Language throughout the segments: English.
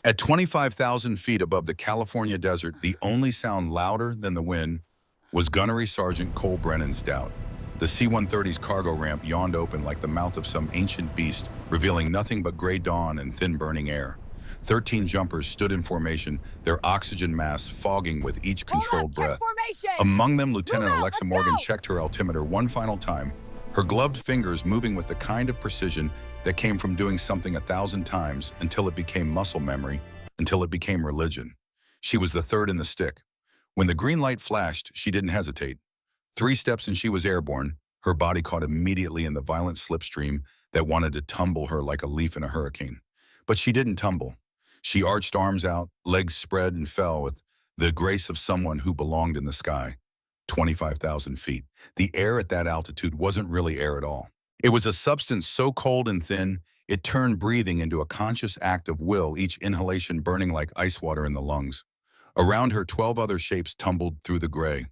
At 25,000 feet above the California desert, the only sound louder than the wind was Gunnery Sergeant Cole Brennan's doubt. The C-130's cargo ramp yawned open like the mouth of some ancient beast, revealing nothing but gray dawn and thin burning air. 13 jumpers stood in formation, their oxygen masks fogging with each Hold up, controlled check breath. formation! Among them, Move Lieutenant out, Alexa let's Morgan go! checked her altimeter one final time, her gloved fingers moving with the kind of precision that came from doing something 1,000 times until it became muscle memory, until it became religion. She was the third in the stick. When the green light flashed, she didn't hesitate. 3 steps and she was airborne, her body caught immediately in the violent slipstream that wanted to tumble her like a leaf in a hurricane. But she didn't tumble. She arched arms out, legs spread, and fell with the grace of someone who belonged in the sky. 25,000 feet. The air at that altitude wasn't really air at all. It was a substance so cold and thin, it turned breathing into a conscious act of will, each inhalation burning like ice water in the lungs. Around her, 12 other shapes tumbled through the gray.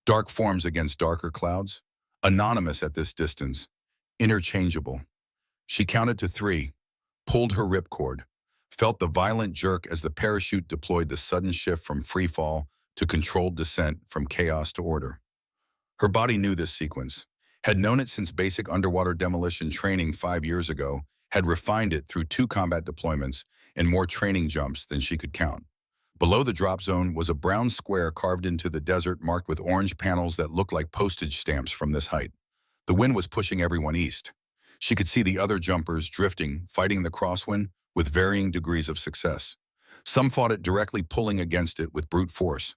Dark forms against darker clouds. Anonymous at this distance. Interchangeable. She counted to 3, pulled her ripcord, felt the violent jerk as the parachute deployed the sudden shift from free fall to controlled descent, from chaos to order. Her body knew this sequence, had known it since basic underwater demolition training 5 years ago, had refined it through 2 combat deployments and more training jumps than she could count. Below the drop zone was a brown square carved into the desert marked with orange panels that looked like postage stamps from this height. The wind was pushing everyone east. She could see the other jumpers drifting, fighting the crosswind with varying degrees of success. Some fought it directly, pulling against it with brute force.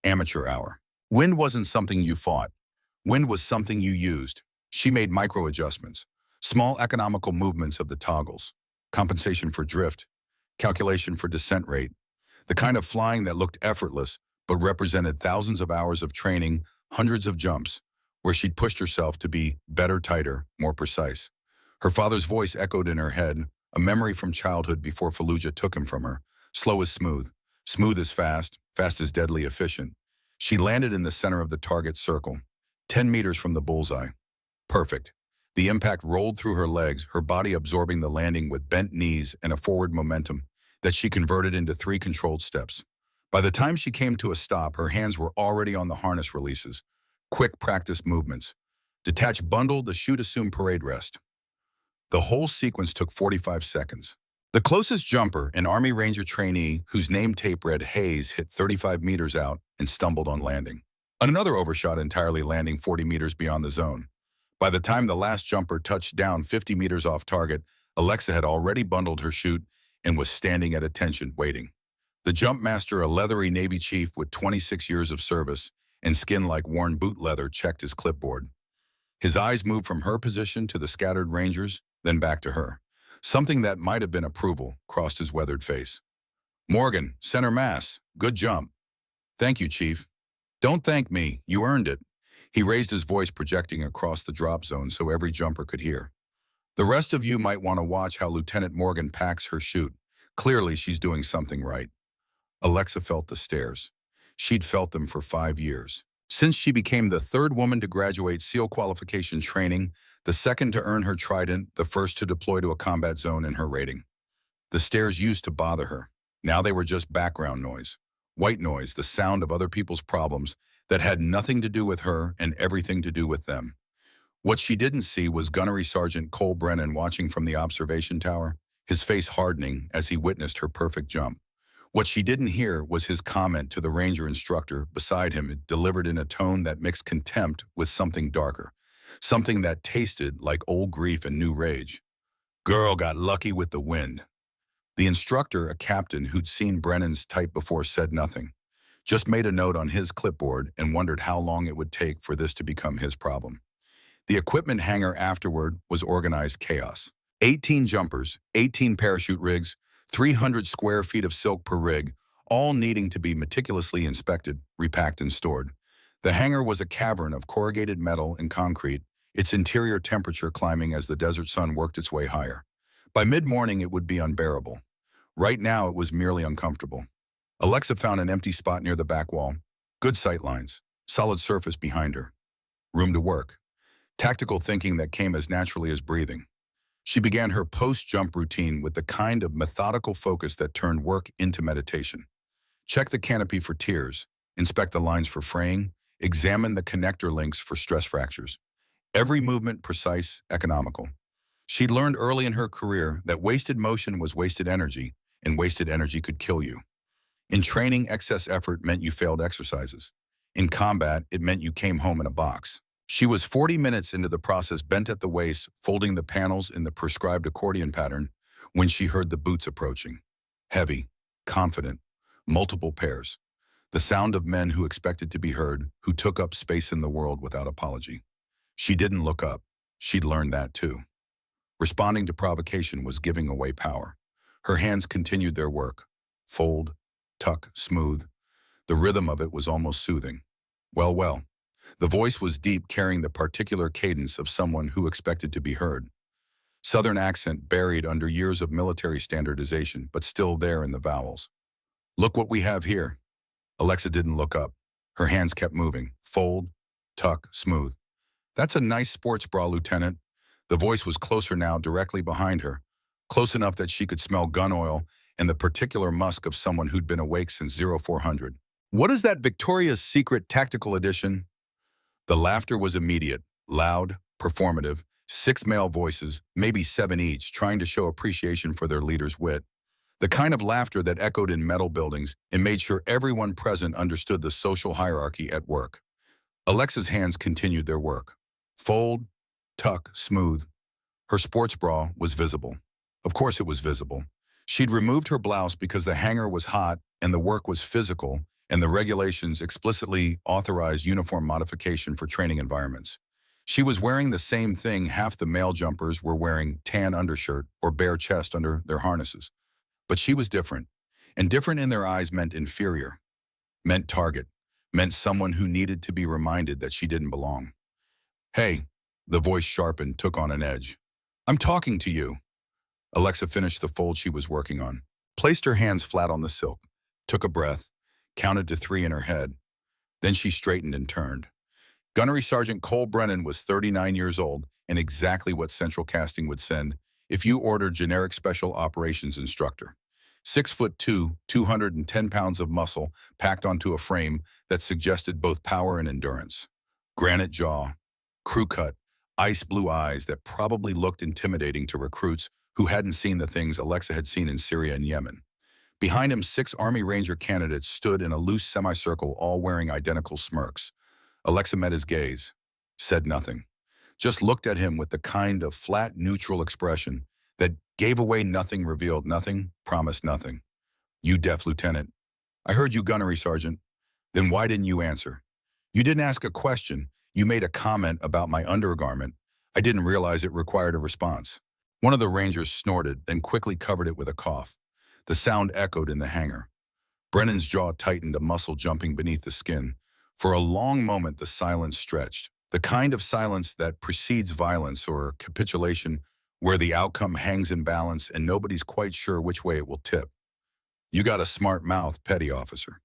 Amateur hour. Wind wasn't something you fought. Wind was something you used. She made micro-adjustments, small economical movements of the toggles, compensation for drift, calculation for descent rate, the kind of flying that looked effortless but represented thousands of hours of training, hundreds of jumps, where she'd pushed herself to be better, tighter, more precise. Her father's voice echoed in her head, a memory from childhood before Fallujah took him from her. Slow as smooth, smooth as fast, fast as deadly efficient. She landed in the center of the target circle, 10 meters from the bullseye. Perfect. The impact rolled through her legs, her body absorbing the landing with bent knees and a forward momentum that she converted into 3 controlled steps. By the time she came to a stop, her hands were already on the harness releases. Quick practice movements. Detach bundle, the chute assumed parade rest. The whole sequence took 45 seconds. The closest jumper, an Army Ranger trainee whose name tape read Hayes, hit 35 meters out and stumbled on landing. Another overshot entirely, landing 40 meters beyond the zone. By the time the last jumper touched down 50 meters off target, Alexa had already bundled her chute and was standing at attention, waiting. The jump master, a leathery Navy chief with 26 years of service and skin like worn boot leather, checked his clipboard. His eyes moved from her position to the scattered Rangers, then back to her. Something that might have been approval crossed his weathered face. Morgan, center mass, good jump. Thank you, Chief. Don't thank me, you earned it. He raised his voice, projecting across the drop zone so every jumper could hear. The rest of you might want to watch how Lieutenant Morgan packs her chute. Clearly, she's doing something right. Alexa felt the stares. She'd felt them for 5 years. Since she became the 3rd woman to graduate SEAL qualification training, the 2nd to earn her trident, the 1st to deploy to a combat zone in her rating. The stares used to bother her. Now they were just background noise. White noise, the sound of other people's problems that had nothing to do with her and everything to do with them. What she didn't see was Gunnery Sergeant Cole Brennan watching from the observation tower, his face hardening as he witnessed her perfect jump. What she didn't hear was his comment to the Ranger instructor beside him, delivered in a tone that mixed contempt with something darker, something that tasted like old grief and new rage. Girl got lucky with the wind. The instructor, a captain who'd seen Brennan's type before, said nothing, just made a note on his clipboard and wondered how long it would take for this to become his problem. The equipment hangar afterward was organized chaos. 18 jumpers, 18 parachute rigs, 300 square feet of silk per rig, all needing to be meticulously inspected, repacked, and stored. The hangar was a cavern of corrugated metal and concrete, its interior temperature climbing as the desert sun worked its way higher. By mid-morning, it would be unbearable. Right now, it was merely uncomfortable. Alexa found an empty spot near the back wall. Good sight lines, solid surface behind her. Room to work. Tactical thinking that came as naturally as breathing. She began her post-jump routine with the kind of methodical focus that turned work into meditation. Check the canopy for tears, inspect the lines for fraying, examine the connector links for stress fractures. Every movement precise, economical. She'd learned early in her career that wasted motion was wasted energy, and wasted energy could kill you. In training, excess effort meant you failed exercises. In combat, it meant you came home in a box. She was 40 minutes into the process, bent at the waist, folding the panels in the prescribed accordion pattern, when she heard the boots approaching. Heavy, confident, multiple pairs. The sound of men who expected to be heard, who took up space in the world without apology. She didn't look up. She'd learned that too. Responding to provocation was giving away power. Her hands continued their work. Fold, tuck, smooth. The rhythm of it was almost soothing. Well, well. The voice was deep, carrying the particular cadence of someone who expected to be heard. Southern accent buried under years of military standardization, but still there in the vowels. Look what we have here. Alexa didn't look up. Her hands kept moving. Fold, tuck, smooth. That's a nice sports bra, Lieutenant. The voice was closer now, directly behind her. Close enough that she could smell gun oil and the particular musk of someone who'd been awake since 0400. What is that Victoria's Secret Tactical Edition? The laughter was immediate, loud, performative, 6 male voices, maybe 7 each, trying to show appreciation for their leader's wit. The kind of laughter that echoed in metal buildings and made sure everyone present understood the social hierarchy at work. Alexa's hands continued their work. Fold, tuck, smooth. Her sports bra was visible. Of course it was visible. She'd removed her blouse because the hanger was hot and the work was physical, and the regulations explicitly authorized uniform modification for training environments. She was wearing the same thing half the male jumpers were wearing: tan undershirt or bare chest under their harnesses. But she was different, and different in their eyes meant inferior, meant target, meant someone who needed to be reminded that she didn't belong. Hey, the voice sharpened, took on an edge. I'm talking to you. Alexa finished the fold she was working on, placed her hands flat on the silk, took a breath, counted to 3 in her head. Then she straightened and turned. Gunnery Sergeant Cole Brennan was 39 years old and exactly what Central Casting would send if you ordered generic special operations instructor. 6'2", 210 pounds of muscle packed onto a frame that suggested both power and endurance. Granite jaw, crew cut, ice blue eyes that probably looked intimidating to recruits who hadn't seen the things Alexa had seen in Syria and Yemen. Behind him, 6 Army Ranger candidates stood in a loose semicircle, all wearing identical smirks. Alexa met his gaze, said nothing, just looked at him with the kind of flat, neutral expression that gave away nothing, revealed nothing, promised nothing. You deaf, Lieutenant. I heard you, Gunnery Sergeant. Then why didn't you answer? You didn't ask a question. You made a comment about my undergarment. I didn't realize it required a response. One of the Rangers snorted, then quickly covered it with a cough. The sound echoed in the hangar. Brennan's jaw tightened, a muscle jumping beneath the skin. For a long moment, the silence stretched, the kind of silence that precedes violence or capitulation, where the outcome hangs in balance and nobody's quite sure which way it will tip. You got a smart mouth, petty officer.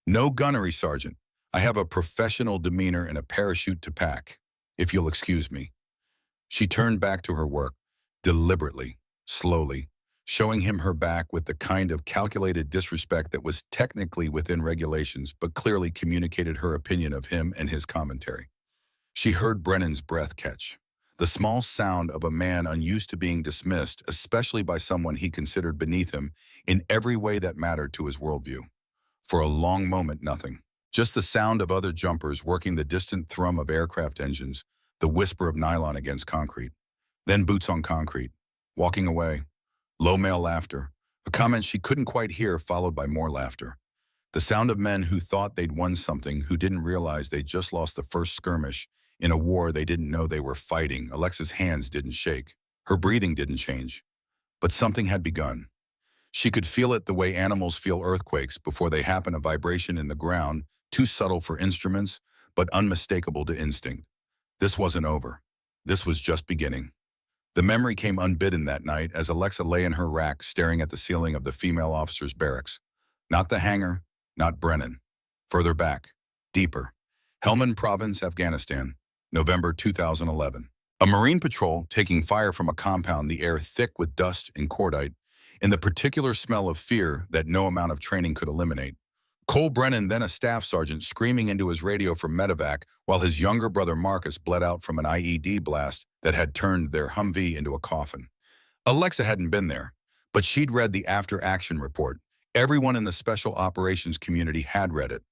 No, Gunnery Sergeant. I have a professional demeanor and a parachute to pack, if you'll excuse me. She turned back to her work, deliberately, slowly, showing him her back with the kind of calculated disrespect that was technically within regulations but clearly communicated her opinion of him and his commentary. She heard Brennan's breath catch, the small sound of a man unused to being dismissed, especially by someone he considered beneath him in every way that mattered to his worldview. For a long moment, nothing. Just the sound of other jumpers working, the distant thrum of aircraft engines, the whisper of nylon against concrete. Then boots on concrete, walking away. Low male laughter, a comment she couldn't quite hear, followed by more laughter. The sound of men who thought they'd won something, who didn't realize they'd just lost the first skirmish in a war they didn't know they were fighting. Alexa's hands didn't shake. Her breathing didn't change. But something had begun. She could feel it the way animals feel earthquakes before they happen, a vibration in the ground, too subtle for instruments, but unmistakable to instinct. This wasn't over. This was just beginning. The memory came unbidden that night as Alexa lay in her rack staring at the ceiling of the female officers' barracks. Not the hangar, not Brennan. Further back, deeper. Helmand Province, Afghanistan, November 2011. A Marine patrol taking fire from a compound, the air thick with dust and cordite, and the particular smell of fear that no amount of training could eliminate. Cole Brennan, then a staff sergeant, screaming into his radio for medevac while his younger brother Marcus bled out from an IED blast that had turned their Humvee into a coffin. Alexa hadn't been there, but she'd read the after-action report. Everyone in the special operations community had read it.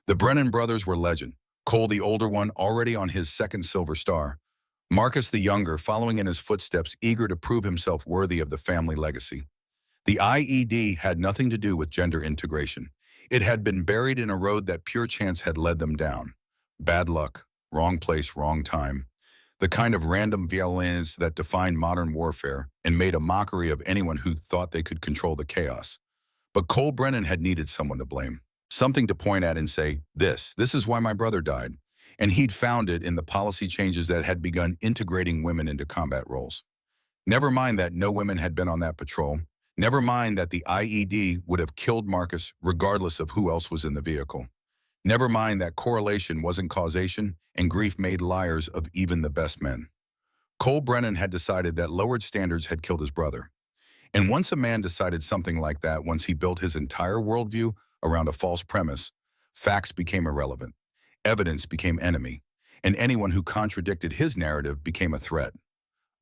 The Brennan brothers were legend. Cole, the older one, already on his second Silver Star. Marcus, the younger, following in his footsteps, eager to prove himself worthy of the family legacy. The IED had nothing to do with gender integration. It had been buried in a road that pure chance had led them down. Bad luck, wrong place, wrong time. The kind of random violence that defined modern warfare and made a mockery of anyone who thought they could control the chaos. But Cole Brennan had needed someone to blame. Something to point at and say, this is why my brother died. And he'd found it in the policy changes that had begun integrating women into combat roles. Never mind that no women had been on that patrol. Never mind that the IED would have killed Marcus regardless of who else was in the vehicle. Never mind that correlation wasn't causation and grief made liars of even the best men. Cole Brennan had decided that lowered standards had killed his brother. And once a man decided something like that, once he built his entire worldview around a false premise, facts became irrelevant. Evidence became enemy, and anyone who contradicted his narrative became a threat.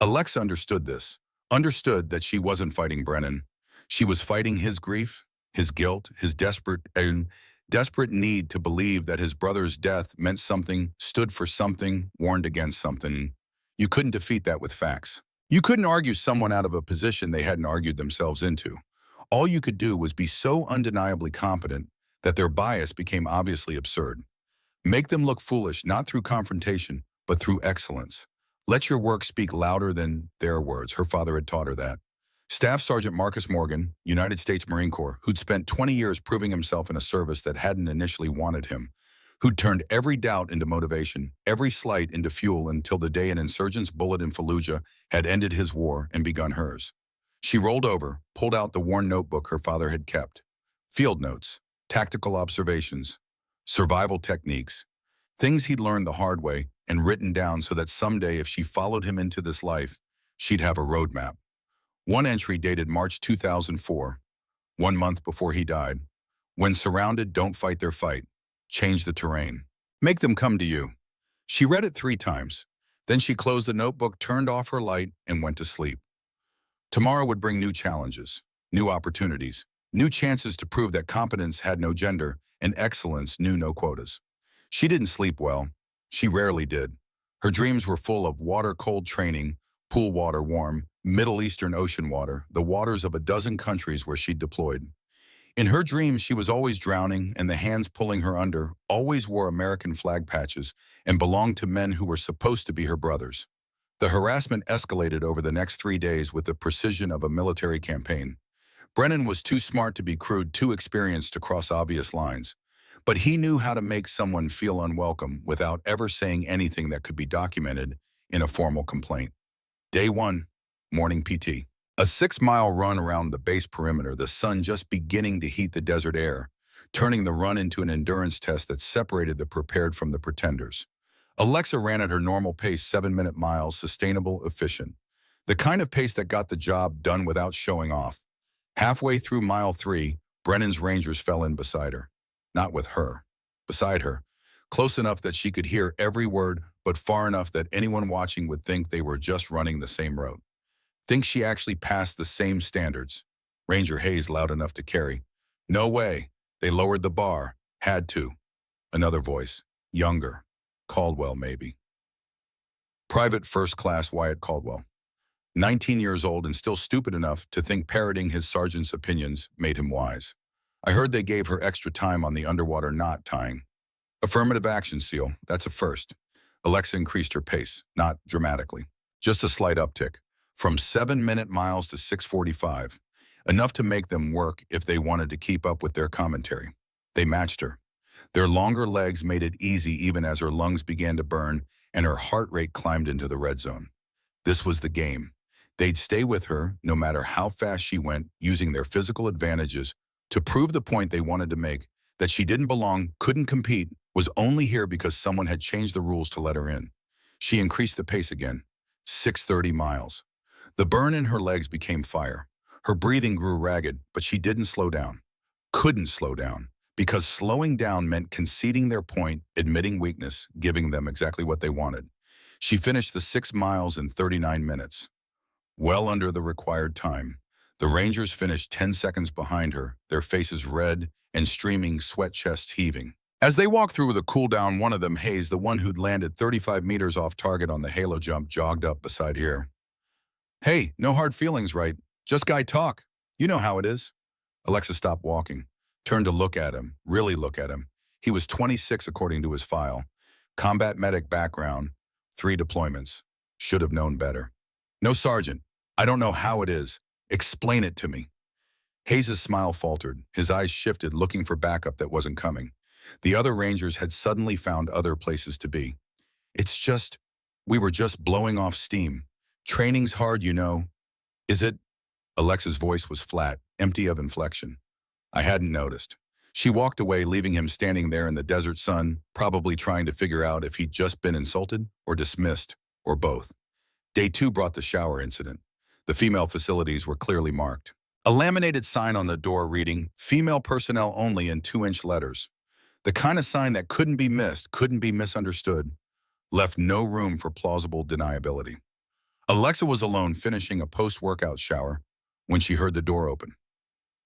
Alexa understood this, understood that she wasn't fighting Brennan. She was fighting his grief, his guilt, his desperate need to believe that his brother's death meant something, stood for something, warned against something. You couldn't defeat that with facts. You couldn't argue someone out of a position they hadn't argued themselves into. All you could do was be so undeniably competent that their bias became obviously absurd. Make them look foolish, not through confrontation, but through excellence. Let your work speak louder than their words. Her father had taught her that. Staff Sergeant Marcus Morgan, United States Marine Corps, who'd spent 20 years proving himself in a service that hadn't initially wanted him, who'd turned every doubt into motivation, every slight into fuel until the day an insurgent's bullet in Fallujah had ended his war and begun hers. She rolled over, pulled out the worn notebook her father had kept. Field notes, tactical observations, survival techniques, things he'd learned the hard way and written down so that someday if she followed him into this life, she'd have a roadmap. One entry dated March 2004, 1 month before he died. When surrounded, don't fight their fight. Change the terrain. Make them come to you. She read it 3 times. Then she closed the notebook, turned off her light, and went to sleep. Tomorrow would bring new challenges, new opportunities, new chances to prove that competence had no gender and excellence knew no quotas. She didn't sleep well. She rarely did. Her dreams were full of water-cold training, pool water warm, Middle Eastern ocean water, the waters of a dozen countries where she'd deployed. In her dreams, she was always drowning, and the hands pulling her under always wore American flag patches and belonged to men who were supposed to be her brothers. The harassment escalated over the next 3 days with the precision of a military campaign. Brennan was too smart to be crude, too experienced to cross obvious lines. But he knew how to make someone feel unwelcome without ever saying anything that could be documented in a formal complaint. Day 1, morning PT. A 6-mile run around the base perimeter, the sun just beginning to heat the desert air, turning the run into an endurance test that separated the prepared from the pretenders. Alexa ran at her normal pace, 7-minute miles, sustainable, efficient. The kind of pace that got the job done without showing off. Halfway through mile 3, Brennan's Rangers fell in beside her. Not with her. Beside her. Close enough that she could hear every word, but far enough that anyone watching would think they were just running the same route. Think she actually passed the same standards. Ranger Hayes loud enough to carry. No way. They lowered the bar. Had to. Another voice. Younger. Caldwell, maybe. Private First Class Wyatt Caldwell. 19 years old and still stupid enough to think parroting his sergeant's opinions made him wise. I heard they gave her extra time on the underwater knot tying. Affirmative action, SEAL. That's a first. Alexa increased her pace, not dramatically. Just a slight uptick. From 7-minute miles to 6:45. Enough to make them work if they wanted to keep up with their commentary. They matched her. Their longer legs made it easy even as her lungs began to burn and her heart rate climbed into the red zone. This was the game. They'd stay with her no matter how fast she went, using their physical advantages to prove the point they wanted to make, that she didn't belong, couldn't compete, was only here because someone had changed the rules to let her in. She increased the pace again. 630 miles. The burn in her legs became fire. Her breathing grew ragged, but she didn't slow down. Couldn't slow down. Because slowing down meant conceding their point, admitting weakness, giving them exactly what they wanted. She finished the 6 miles in 39 minutes. Well under the required time. The Rangers finished 10 seconds behind her, their faces red and streaming, sweat chests heaving. As they walked through the cool down, one of them, Hayes, the one who'd landed 35 meters off target on the halo jump, jogged up beside her. Hey, no hard feelings, right? Just guy talk. You know how it is. Alexa stopped walking, turned to look at him, really look at him. He was 26 according to his file. Combat medic background, 3 deployments. Should have known better. No, Sergeant. I don't know how it is. Explain it to me. Hayes' smile faltered. His eyes shifted, looking for backup that wasn't coming. The other Rangers had suddenly found other places to be. It's just, we were just blowing off steam. Training's hard, you know. Is it? Alexa's voice was flat, empty of inflection. I hadn't noticed. She walked away, leaving him standing there in the desert sun, probably trying to figure out if he'd just been insulted or dismissed, or both. Day 2 brought the shower incident. The female facilities were clearly marked. A laminated sign on the door reading, "Female personnel only" in 2-inch letters. The kind of sign that couldn't be missed, couldn't be misunderstood, left no room for plausible deniability. Alexa was alone finishing a post-workout shower when she heard the door open.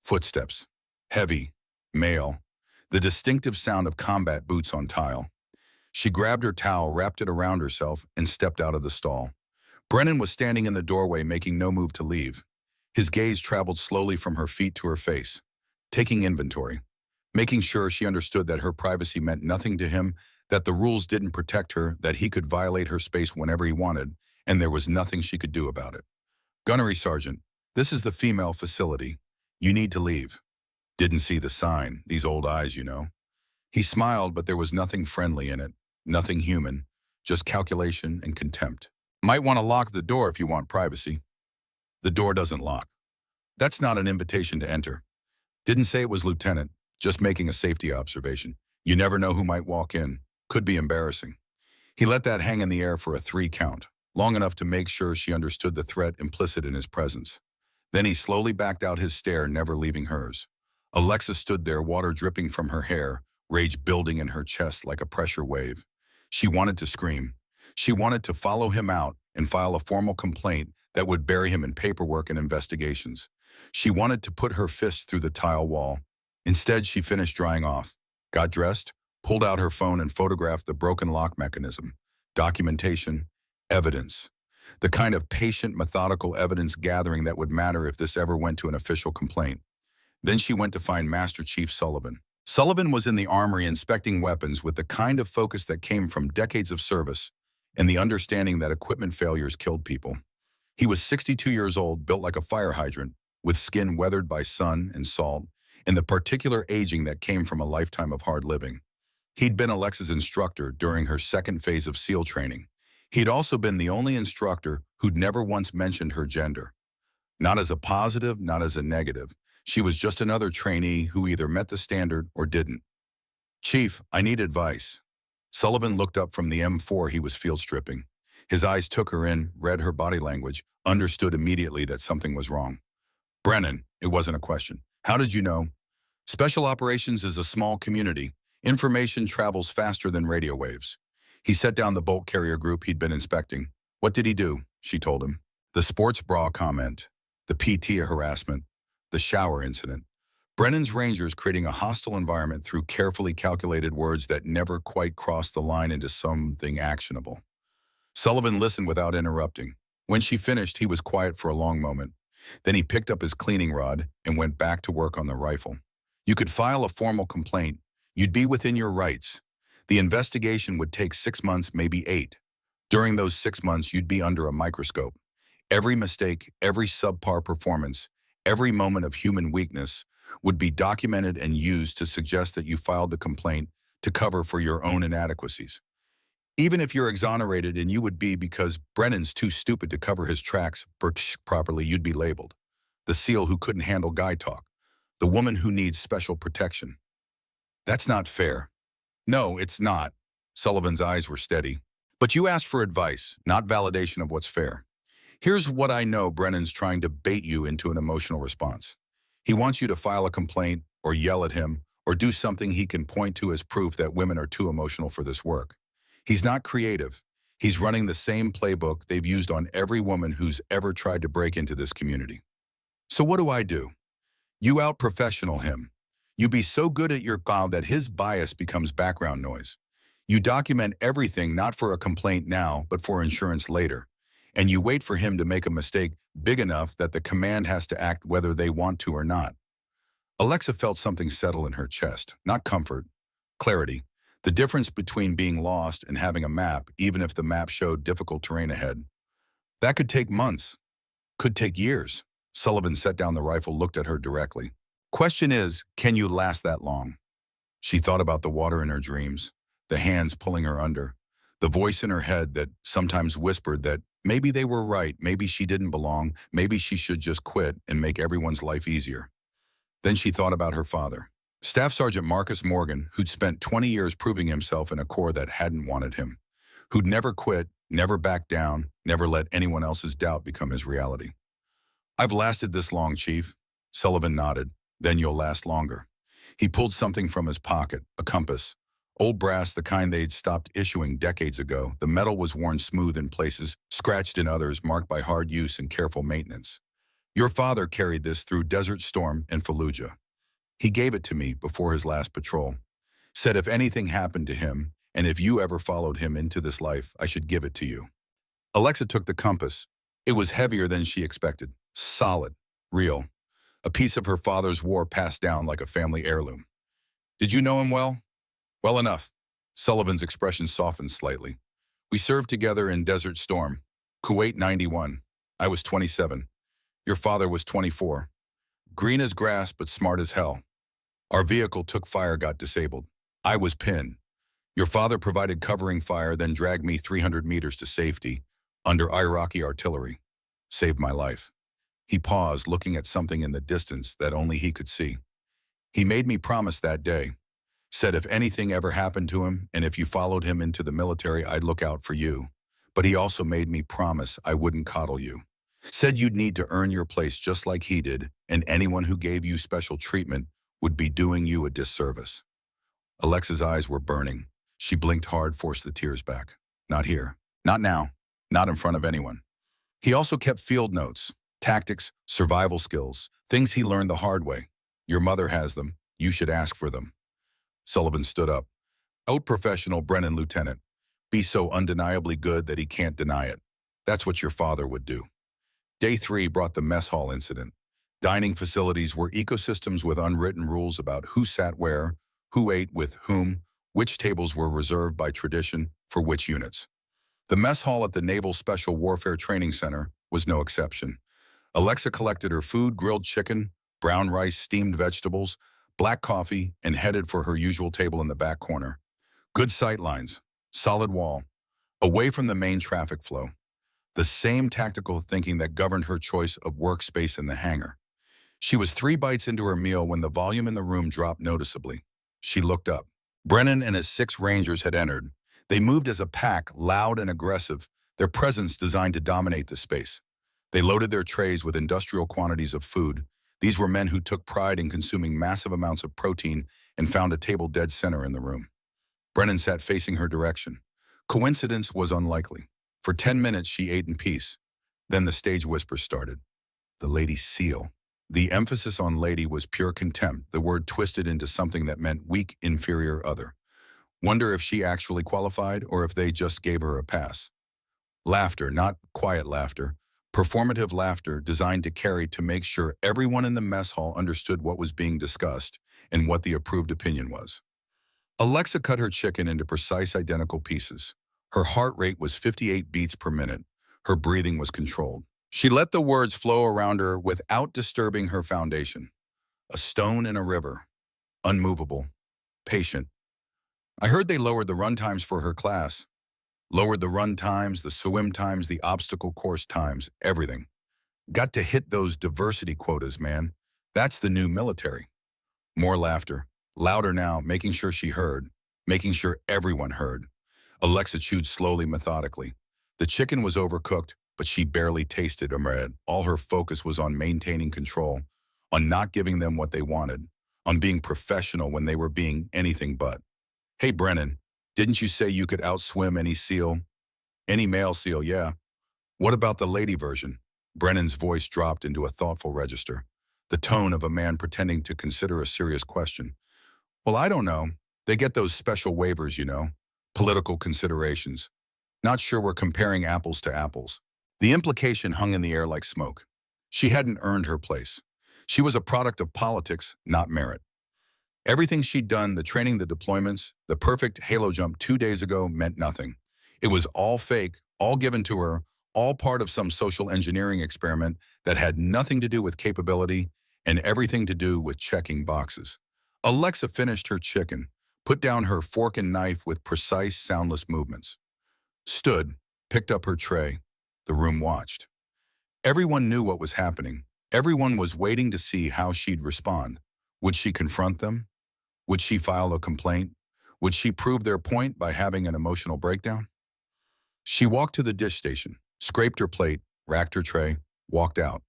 Footsteps. Heavy. Male. The distinctive sound of combat boots on tile. She grabbed her towel, wrapped it around herself, and stepped out of the stall. Brennan was standing in the doorway, making no move to leave. His gaze traveled slowly from her feet to her face, taking inventory, making sure she understood that her privacy meant nothing to him, that the rules didn't protect her, that he could violate her space whenever he wanted, and there was nothing she could do about it. Gunnery Sergeant, this is the female facility. You need to leave. Didn't see the sign, these old eyes, you know. He smiled, but there was nothing friendly in it, nothing human, just calculation and contempt. Might want to lock the door if you want privacy. The door doesn't lock. That's not an invitation to enter. Didn't say it was Lieutenant, just making a safety observation. You never know who might walk in. Could be embarrassing. He let that hang in the air for a 3 count, long enough to make sure she understood the threat implicit in his presence. Then he slowly backed out his stare, never leaving hers. Alexa stood there, water dripping from her hair, rage building in her chest like a pressure wave. She wanted to scream. She wanted to follow him out and file a formal complaint that would bury him in paperwork and investigations. She wanted to put her fist through the tile wall. Instead, she finished drying off, got dressed, pulled out her phone and photographed the broken lock mechanism. Documentation, evidence. The kind of patient, methodical evidence gathering that would matter if this ever went to an official complaint. Then she went to find Master Chief Sullivan. Sullivan was in the armory inspecting weapons with the kind of focus that came from decades of service and the understanding that equipment failures killed people. He was 62 years old, built like a fire hydrant, with skin weathered by sun and salt, and the particular aging that came from a lifetime of hard living. He'd been Alexa's instructor during her 2nd phase of SEAL training. He'd also been the only instructor who'd never once mentioned her gender. Not as a positive, not as a negative. She was just another trainee who either met the standard or didn't. Chief, I need advice. Sullivan looked up from the M4 he was field stripping. His eyes took her in, read her body language, understood immediately that something was wrong. Brennan, it wasn't a question. How did you know? Special Operations is a small community. Information travels faster than radio waves. He set down the bolt carrier group he'd been inspecting. What did he do? She told him. The sports bra comment, the PT harassment, the shower incident. Brennan's Rangers creating a hostile environment through carefully calculated words that never quite crossed the line into something actionable. Sullivan listened without interrupting. When she finished, he was quiet for a long moment. Then he picked up his cleaning rod and went back to work on the rifle. You could file a formal complaint. You'd be within your rights. The investigation would take 6 months, maybe 8. During those 6 months, you'd be under a microscope. Every mistake, every subpar performance, every moment of human weakness would be documented and used to suggest that you filed the complaint to cover for your own inadequacies. Even if you're exonerated, and you would be because Brennan's too stupid to cover his tracks properly, you'd be labeled. The SEAL who couldn't handle guy talk. The woman who needs special protection. That's not fair. No, it's not. Sullivan's eyes were steady. But you asked for advice, not validation of what's fair. Here's what I know: Brennan's trying to bait you into an emotional response. He wants you to file a complaint or yell at him or do something he can point to as proof that women are too emotional for this work. He's not creative. He's running the same playbook they've used on every woman who's ever tried to break into this community. So what do? You out-professional him. You be so good at your job that his bias becomes background noise. You document everything not for a complaint now, but for insurance later. And you wait for him to make a mistake big enough that the command has to act whether they want to or not. Alexa felt something settle in her chest, not comfort, clarity. The difference between being lost and having a map, even if the map showed difficult terrain ahead. That could take months, could take years. Sullivan set down the rifle, looked at her directly. Question is, can you last that long? She thought about the water in her dreams, the hands pulling her under, the voice in her head that sometimes whispered that maybe they were right, maybe she didn't belong, maybe she should just quit and make everyone's life easier. Then she thought about her father, Staff Sergeant Marcus Morgan, who'd spent 20 years proving himself in a corps that hadn't wanted him, who'd never quit, never backed down, never let anyone else's doubt become his reality. I've lasted this long, Chief. Sullivan nodded. Then you'll last longer. He pulled something from his pocket, a compass. Old brass, the kind they'd stopped issuing decades ago. The metal was worn smooth in places, scratched in others, marked by hard use and careful maintenance. Your father carried this through Desert Storm and Fallujah. He gave it to me before his last patrol. Said if anything happened to him, and if you ever followed him into this life, I should give it to you. Alexa took the compass. It was heavier than she expected. Solid. Real. A piece of her father's war passed down like a family heirloom. Did you know him well? Well enough. Sullivan's expression softened slightly. We served together in Desert Storm. Kuwait 91. I was 27. Your father was 24. Green as grass, but smart as hell. Our vehicle took fire, got disabled. I was pinned. Your father provided covering fire, then dragged me 300 meters to safety, under Iraqi artillery. Saved my life. He paused, looking at something in the distance that only he could see. He made me promise that day. Said if anything ever happened to him, and if you followed him into the military, I'd look out for you. But he also made me promise I wouldn't coddle you. Said you'd need to earn your place just like he did, and anyone who gave you special treatment would be doing you a disservice. Alexa's eyes were burning. She blinked hard, forced the tears back. Not here. Not now. Not in front of anyone. He also kept field notes, tactics, survival skills, things he learned the hard way. Your mother has them. You should ask for them. Sullivan stood up. Out professional Brennan Lieutenant. Be so undeniably good that he can't deny it. That's what your father would do. Day 3 brought the mess hall incident. Dining facilities were ecosystems with unwritten rules about who sat where, who ate with whom, which tables were reserved by tradition for which units. The mess hall at the Naval Special Warfare Training Center was no exception. Alexa collected her food, grilled chicken, brown rice, steamed vegetables, black coffee, and headed for her usual table in the back corner. Good sight lines, solid wall, away from the main traffic flow. The same tactical thinking that governed her choice of workspace in the hangar. She was 3 bites into her meal when the volume in the room dropped noticeably. She looked up. Brennan and his 6 Rangers had entered. They moved as a pack, loud and aggressive, their presence designed to dominate the space. They loaded their trays with industrial quantities of food. These were men who took pride in consuming massive amounts of protein and found a table dead center in the room. Brennan sat facing her direction. Coincidence was unlikely. For 10 minutes, she ate in peace. Then the stage whisper started. The Lady Seal. The emphasis on lady was pure contempt, the word twisted into something that meant weak, inferior, other. Wonder if she actually qualified or if they just gave her a pass. Laughter, not quiet laughter, performative laughter designed to carry to make sure everyone in the mess hall understood what was being discussed and what the approved opinion was. Alexa cut her chicken into precise identical pieces. Her heart rate was 58 beats per minute. Her breathing was controlled. She let the words flow around her without disturbing her foundation. A stone in a river. Unmovable. Patient. I heard they lowered the run times for her class. Lowered the run times, the swim times, the obstacle course times, everything. Got to hit those diversity quotas, man. That's the new military. More laughter. Louder now, making sure she heard. Making sure everyone heard. Alexa chewed slowly, methodically. The chicken was overcooked, but she barely tasted bread. All her focus was on maintaining control, on not giving them what they wanted, on being professional when they were being anything but. Hey, Brennan, didn't you say you could outswim any seal? Any male seal, yeah. What about the lady version? Brennan's voice dropped into a thoughtful register, the tone of a man pretending to consider a serious question. Well, I don't know. They get those special waivers, you know. Political considerations. Not sure we're comparing apples to apples. The implication hung in the air like smoke. She hadn't earned her place. She was a product of politics, not merit. Everything she'd done, the training, the deployments, the perfect halo jump 2 days ago meant nothing. It was all fake, all given to her, all part of some social engineering experiment that had nothing to do with capability and everything to do with checking boxes. Alexa finished her chicken, put down her fork and knife with precise, soundless movements. Stood, picked up her tray. The room watched. Everyone knew what was happening. Everyone was waiting to see how she'd respond. Would she confront them? Would she file a complaint? Would she prove their point by having an emotional breakdown? She walked to the dish station, scraped her plate, racked her tray, walked out.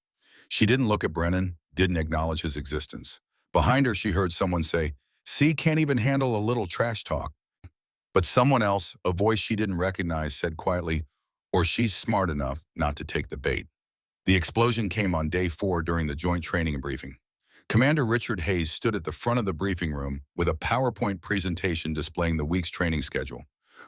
She didn't look at Brennan, didn't acknowledge his existence. Behind her, she heard someone say, "See, can't even handle a little trash talk." But someone else, a voice she didn't recognize, said quietly, "Or she's smart enough not to take the bait." The explosion came on day 4 during the joint training briefing. Commander Richard Hayes stood at the front of the briefing room with a PowerPoint presentation displaying the week's training schedule.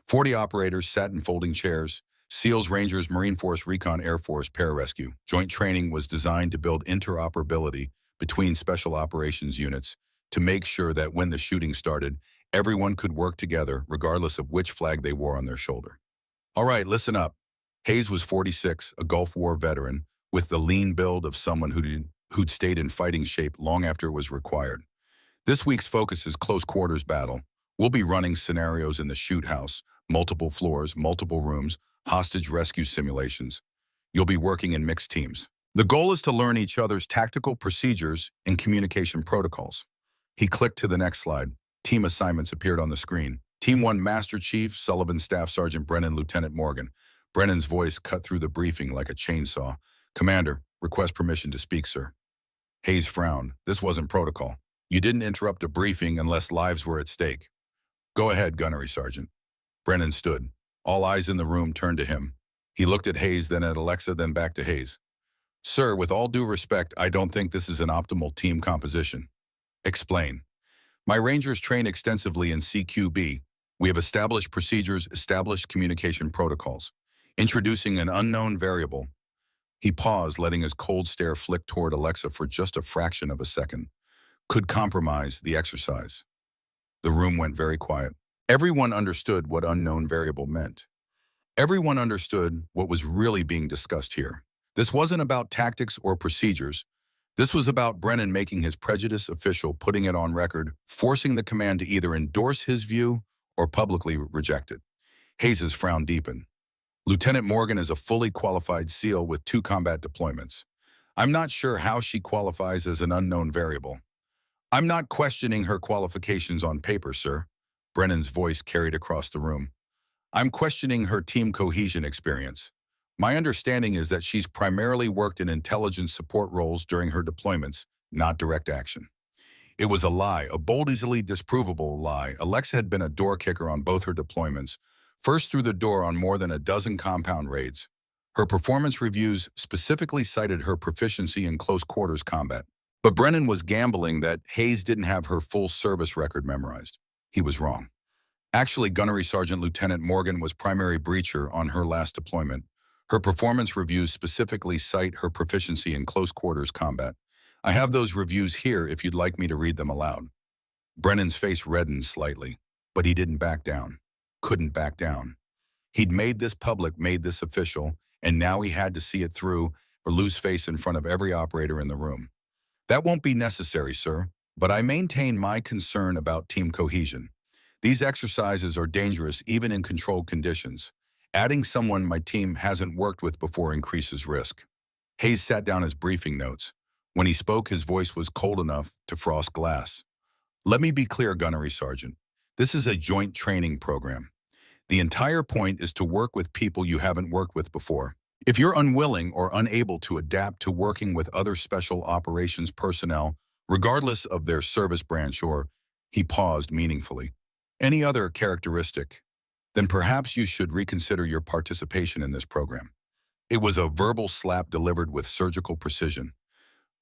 40 operators sat in folding chairs. SEALs, Rangers, Marine Force, Recon, Air Force, Pararescue. Joint training was designed to build interoperability between special operations units to make sure that when the shooting started, everyone could work together regardless of which flag they wore on their shoulder. All right, listen up. Hayes was 46, a Gulf War veteran, with the lean build of someone who'd stayed in fighting shape long after it was required. This week's focus is close quarters battle. We'll be running scenarios in the shoot house, multiple floors, multiple rooms, hostage rescue simulations. You'll be working in mixed teams. The goal is to learn each other's tactical procedures and communication protocols. He clicked to the next slide. Team assignments appeared on the screen. Team 1, Master Chief, Sullivan Staff Sergeant Brennan, Lieutenant Morgan. Brennan's voice cut through the briefing like a chainsaw. "Commander, request permission to speak, sir." Hayes frowned. This wasn't protocol. You didn't interrupt a briefing unless lives were at stake. "Go ahead, Gunnery Sergeant." Brennan stood. All eyes in the room turned to him. He looked at Hayes, then at Alexa, then back to Hayes. "Sir, with all due respect, I don't think this is an optimal team composition." "Explain." "My Rangers train extensively in CQB. We have established procedures, established communication protocols. Introducing an unknown variable." He paused, letting his cold stare flick toward Alexa for just a fraction of a second. "Could compromise the exercise." The room went very quiet. Everyone understood what unknown variable meant. Everyone understood what was really being discussed here. This wasn't about tactics or procedures. This was about Brennan making his prejudice official, putting it on record, forcing the command to either endorse his view or publicly reject it. Hayes' frown deepened. "Lieutenant Morgan is a fully qualified SEAL with 2 combat deployments. I'm not sure how she qualifies as an unknown variable." "I'm not questioning her qualifications on paper, sir." Brennan's voice carried across the room. "I'm questioning her team cohesion experience. My understanding is that she's primarily worked in intelligence support roles during her deployments, not direct action." It was a lie, a bold, easily disprovable lie. Alexa had been a door kicker on both her deployments, first through the door on more than a dozen compound raids. Her performance reviews specifically cited her proficiency in close quarters combat. But Brennan was gambling that Hayes didn't have her full service record memorized. He was wrong. Actually, Gunnery Sergeant Lieutenant Morgan was primary breacher on her last deployment. Her performance reviews specifically cite her proficiency in close quarters combat. I have those reviews here if you'd like me to read them aloud. Brennan's face reddened slightly, but he didn't back down. Couldn't back down. He'd made this public, made this official, and now he had to see it through or lose face in front of every operator in the room. "That won't be necessary, sir, but I maintain my concern about team cohesion. These exercises are dangerous even in controlled conditions. Adding someone my team hasn't worked with before increases risk." Hayes sat down his briefing notes. When he spoke, his voice was cold enough to frost glass. "Let me be clear, Gunnery Sergeant. This is a joint training program. The entire point is to work with people you haven't worked with before. If you're unwilling or unable to adapt to working with other special operations personnel, regardless of their service branch or, he paused meaningfully, any other characteristic, then perhaps you should reconsider your participation in this program. It was a verbal slap delivered with surgical precision.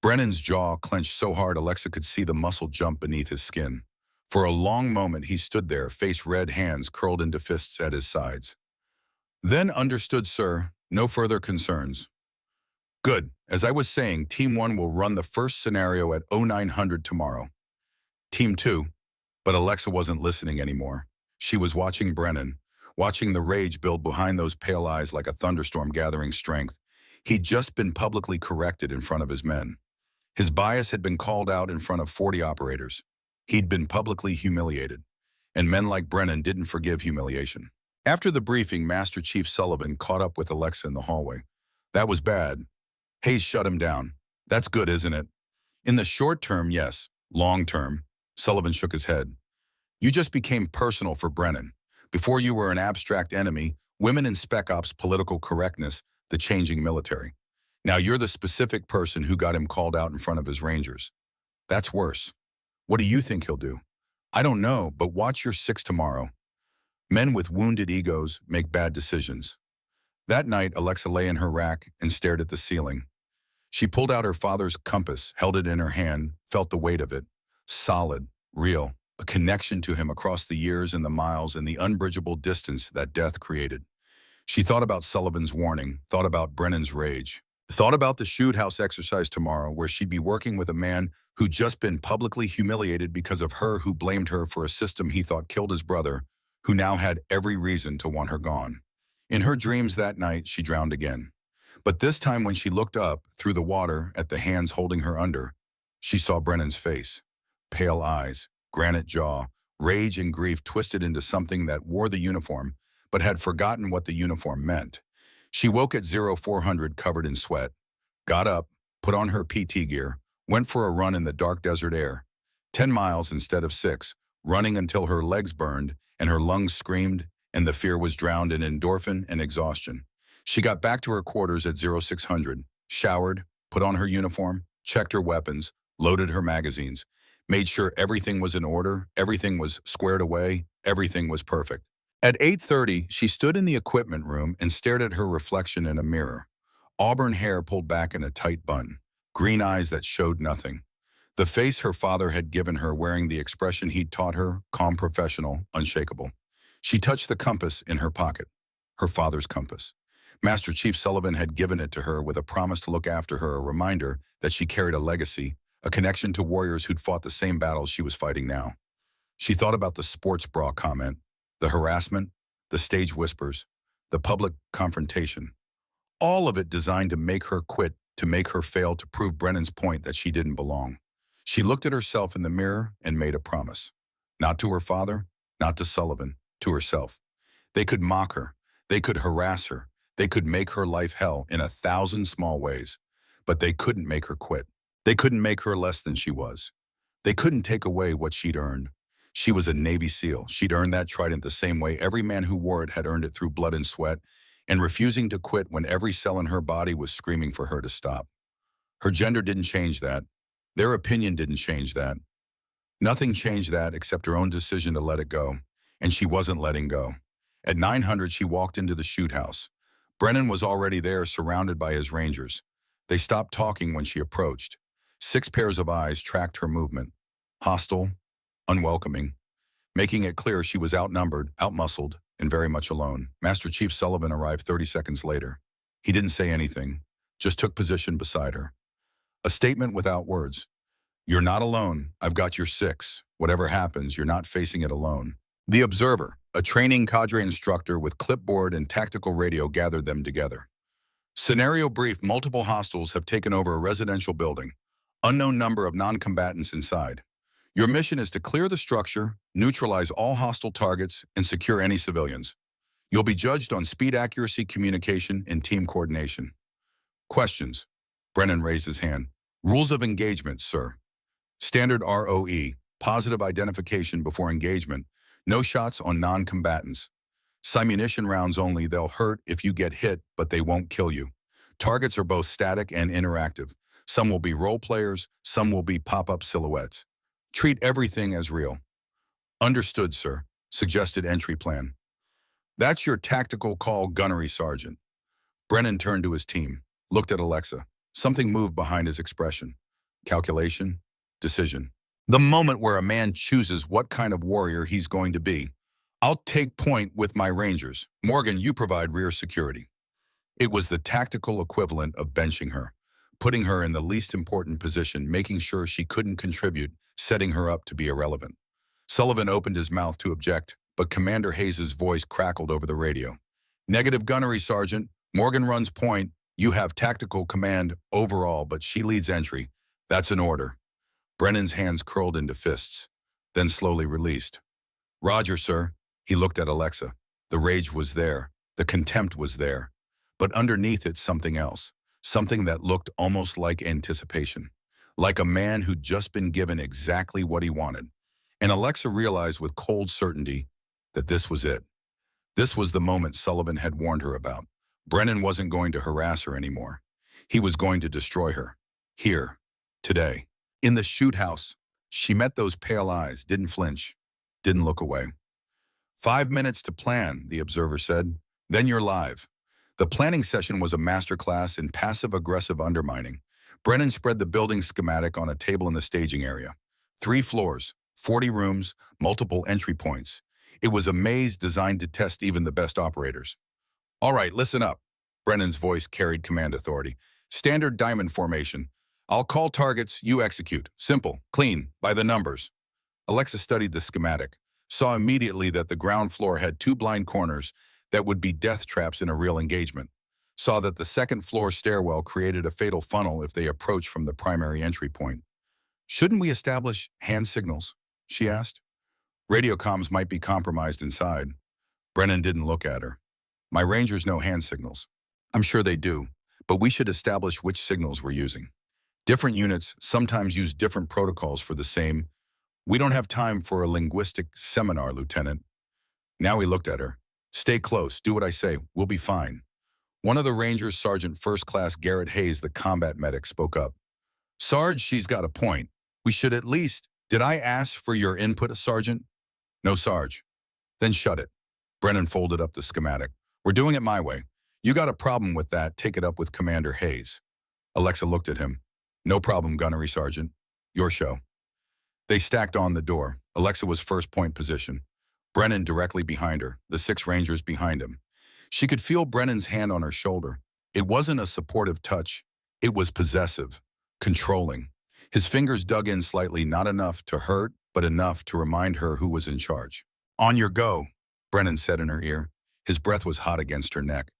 Brennan's jaw clenched so hard Alexa could see the muscle jump beneath his skin. For a long moment he stood there, face red, hands curled into fists at his sides. Then understood, sir. No further concerns. Good. As I was saying, Team 1 will run the first scenario at 0900 tomorrow. Team 2. But Alexa wasn't listening anymore. She was watching Brennan, watching the rage build behind those pale eyes like a thunderstorm gathering strength. He'd just been publicly corrected in front of his men. His bias had been called out in front of 40 operators. He'd been publicly humiliated. And men like Brennan didn't forgive humiliation. After the briefing, Master Chief Sullivan caught up with Alexa in the hallway. That was bad. Hayes shut him down. That's good, isn't it? In the short term, yes. Long term, Sullivan shook his head. You just became personal for Brennan. Before you were an abstract enemy, women in Spec Ops, political correctness, the changing military. Now you're the specific person who got him called out in front of his Rangers. That's worse. What do you think he'll do? I don't know, but watch your six tomorrow. Men with wounded egos make bad decisions. That night, Alexa lay in her rack and stared at the ceiling. She pulled out her father's compass, held it in her hand, felt the weight of it. Solid, real, a connection to him across the years and the miles and the unbridgeable distance that death created. She thought about Sullivan's warning, thought about Brennan's rage, thought about the shoot house exercise tomorrow where she'd be working with a man who'd just been publicly humiliated because of her, who blamed her for a system he thought killed his brother, who now had every reason to want her gone. In her dreams that night, she drowned again. But this time when she looked up through the water at the hands holding her under, she saw Brennan's face. Pale eyes, granite jaw, rage and grief twisted into something that wore the uniform, but had forgotten what the uniform meant. She woke at 0400 covered in sweat, got up, put on her PT gear, went for a run in the dark desert air. 10 miles instead of 6, running until her legs burned and her lungs screamed, and the fear was drowned in endorphin and exhaustion. She got back to her quarters at 0600, showered, put on her uniform, checked her weapons, loaded her magazines, made sure everything was in order, everything was squared away, everything was perfect. At 8:30, she stood in the equipment room and stared at her reflection in a mirror. Auburn hair pulled back in a tight bun, green eyes that showed nothing. The face her father had given her, wearing the expression he'd taught her, calm, professional, unshakable. She touched the compass in her pocket, her father's compass. Master Chief Sullivan had given it to her with a promise to look after her, a reminder that she carried a legacy, a connection to warriors who'd fought the same battles she was fighting now. She thought about the sports bra comment, the harassment, the stage whispers, the public confrontation. All of it designed to make her quit, to make her fail, to prove Brennan's point that she didn't belong. She looked at herself in the mirror and made a promise. Not to her father, not to Sullivan, to herself. They could mock her, they could harass her, they could make her life hell in 1,000 small ways, but they couldn't make her quit. They couldn't make her less than she was. They couldn't take away what she'd earned. She was a Navy SEAL. She'd earned that trident the same way every man who wore it had earned it, through blood and sweat, and refusing to quit when every cell in her body was screaming for her to stop. Her gender didn't change that. Their opinion didn't change that. Nothing changed that except her own decision to let it go, and she wasn't letting go. At 900, she walked into the shoot house. Brennan was already there, surrounded by his Rangers. They stopped talking when she approached. 6 pairs of eyes tracked her movement, hostile, unwelcoming, making it clear she was outnumbered, outmuscled, and very much alone. Master Chief Sullivan arrived 30 seconds later. He didn't say anything, just took position beside her. A statement without words. You're not alone. I've got your 6. Whatever happens, you're not facing it alone. The Observer, a training cadre instructor with clipboard and tactical radio, gathered them together. Scenario brief: multiple hostiles have taken over a residential building. Unknown number of non-combatants inside. Your mission is to clear the structure, neutralize all hostile targets, and secure any civilians. You'll be judged on speed, accuracy, communication, and team coordination. Questions? Brennan raised his hand. Rules of engagement, sir. Standard ROE, positive identification before engagement. No shots on non-combatants. Simunition rounds only, they'll hurt if you get hit, but they won't kill you. Targets are both static and interactive. Some will be role players, some will be pop-up silhouettes. Treat everything as real. Understood, sir. Suggested entry plan. That's your tactical call, Gunnery Sergeant. Brennan turned to his team, looked at Alexa. Something moved behind his expression. Calculation, decision. The moment where a man chooses what kind of warrior he's going to be. I'll take point with my Rangers. Morgan, you provide rear security. It was the tactical equivalent of benching her, putting her in the least important position, making sure she couldn't contribute, setting her up to be irrelevant. Sullivan opened his mouth to object, but Commander Hayes' voice crackled over the radio. Negative, Gunnery Sergeant. Morgan runs point. You have tactical command overall, but she leads entry. That's an order. Brennan's hands curled into fists, then slowly released. Roger, sir. He looked at Alexa. The rage was there. The contempt was there. But underneath it, something else. Something that looked almost like anticipation. Like a man who'd just been given exactly what he wanted. And Alexa realized with cold certainty that this was it. This was the moment Sullivan had warned her about. Brennan wasn't going to harass her anymore. He was going to destroy her. Here. Today. In the shoot house. She met those pale eyes, didn't flinch, didn't look away. 5 minutes to plan, the observer said. Then you're live. The planning session was a masterclass in passive-aggressive undermining. Brennan spread the building schematic on a table in the staging area. 3 floors, 40 rooms, multiple entry points. It was a maze designed to test even the best operators. All right, listen up. Brennan's voice carried command authority. Standard diamond formation. I'll call targets, you execute. Simple, clean, by the numbers. Alexa studied the schematic, saw immediately that the ground floor had 2 blind corners that would be death traps in a real engagement. Saw that the second floor stairwell created a fatal funnel if they approached from the primary entry point. Shouldn't we establish hand signals? She asked. Radio comms might be compromised inside. Brennan didn't look at her. My Rangers know hand signals. I'm sure they do, but we should establish which signals we're using. Different units sometimes use different protocols for the same. We don't have time for a linguistic seminar, Lieutenant. Now he looked at her. Stay close, do what I say, we'll be fine. One of the Rangers, Sergeant First Class Garrett Hayes, the combat medic, spoke up. Sarge, she's got a point. We should at least... Did I ask for your input, Sergeant? No, Sarge. Then shut it. Brennan folded up the schematic. We're doing it my way. You got a problem with that, take it up with Commander Hayes. Alexa looked at him. No problem, Gunnery Sergeant. Your show. They stacked on the door. Alexa was first point position. Brennan directly behind her, the 6 Rangers behind him. She could feel Brennan's hand on her shoulder. It wasn't a supportive touch. It was possessive, controlling. His fingers dug in slightly, not enough to hurt, but enough to remind her who was in charge. On your go, Brennan said in her ear. His breath was hot against her neck.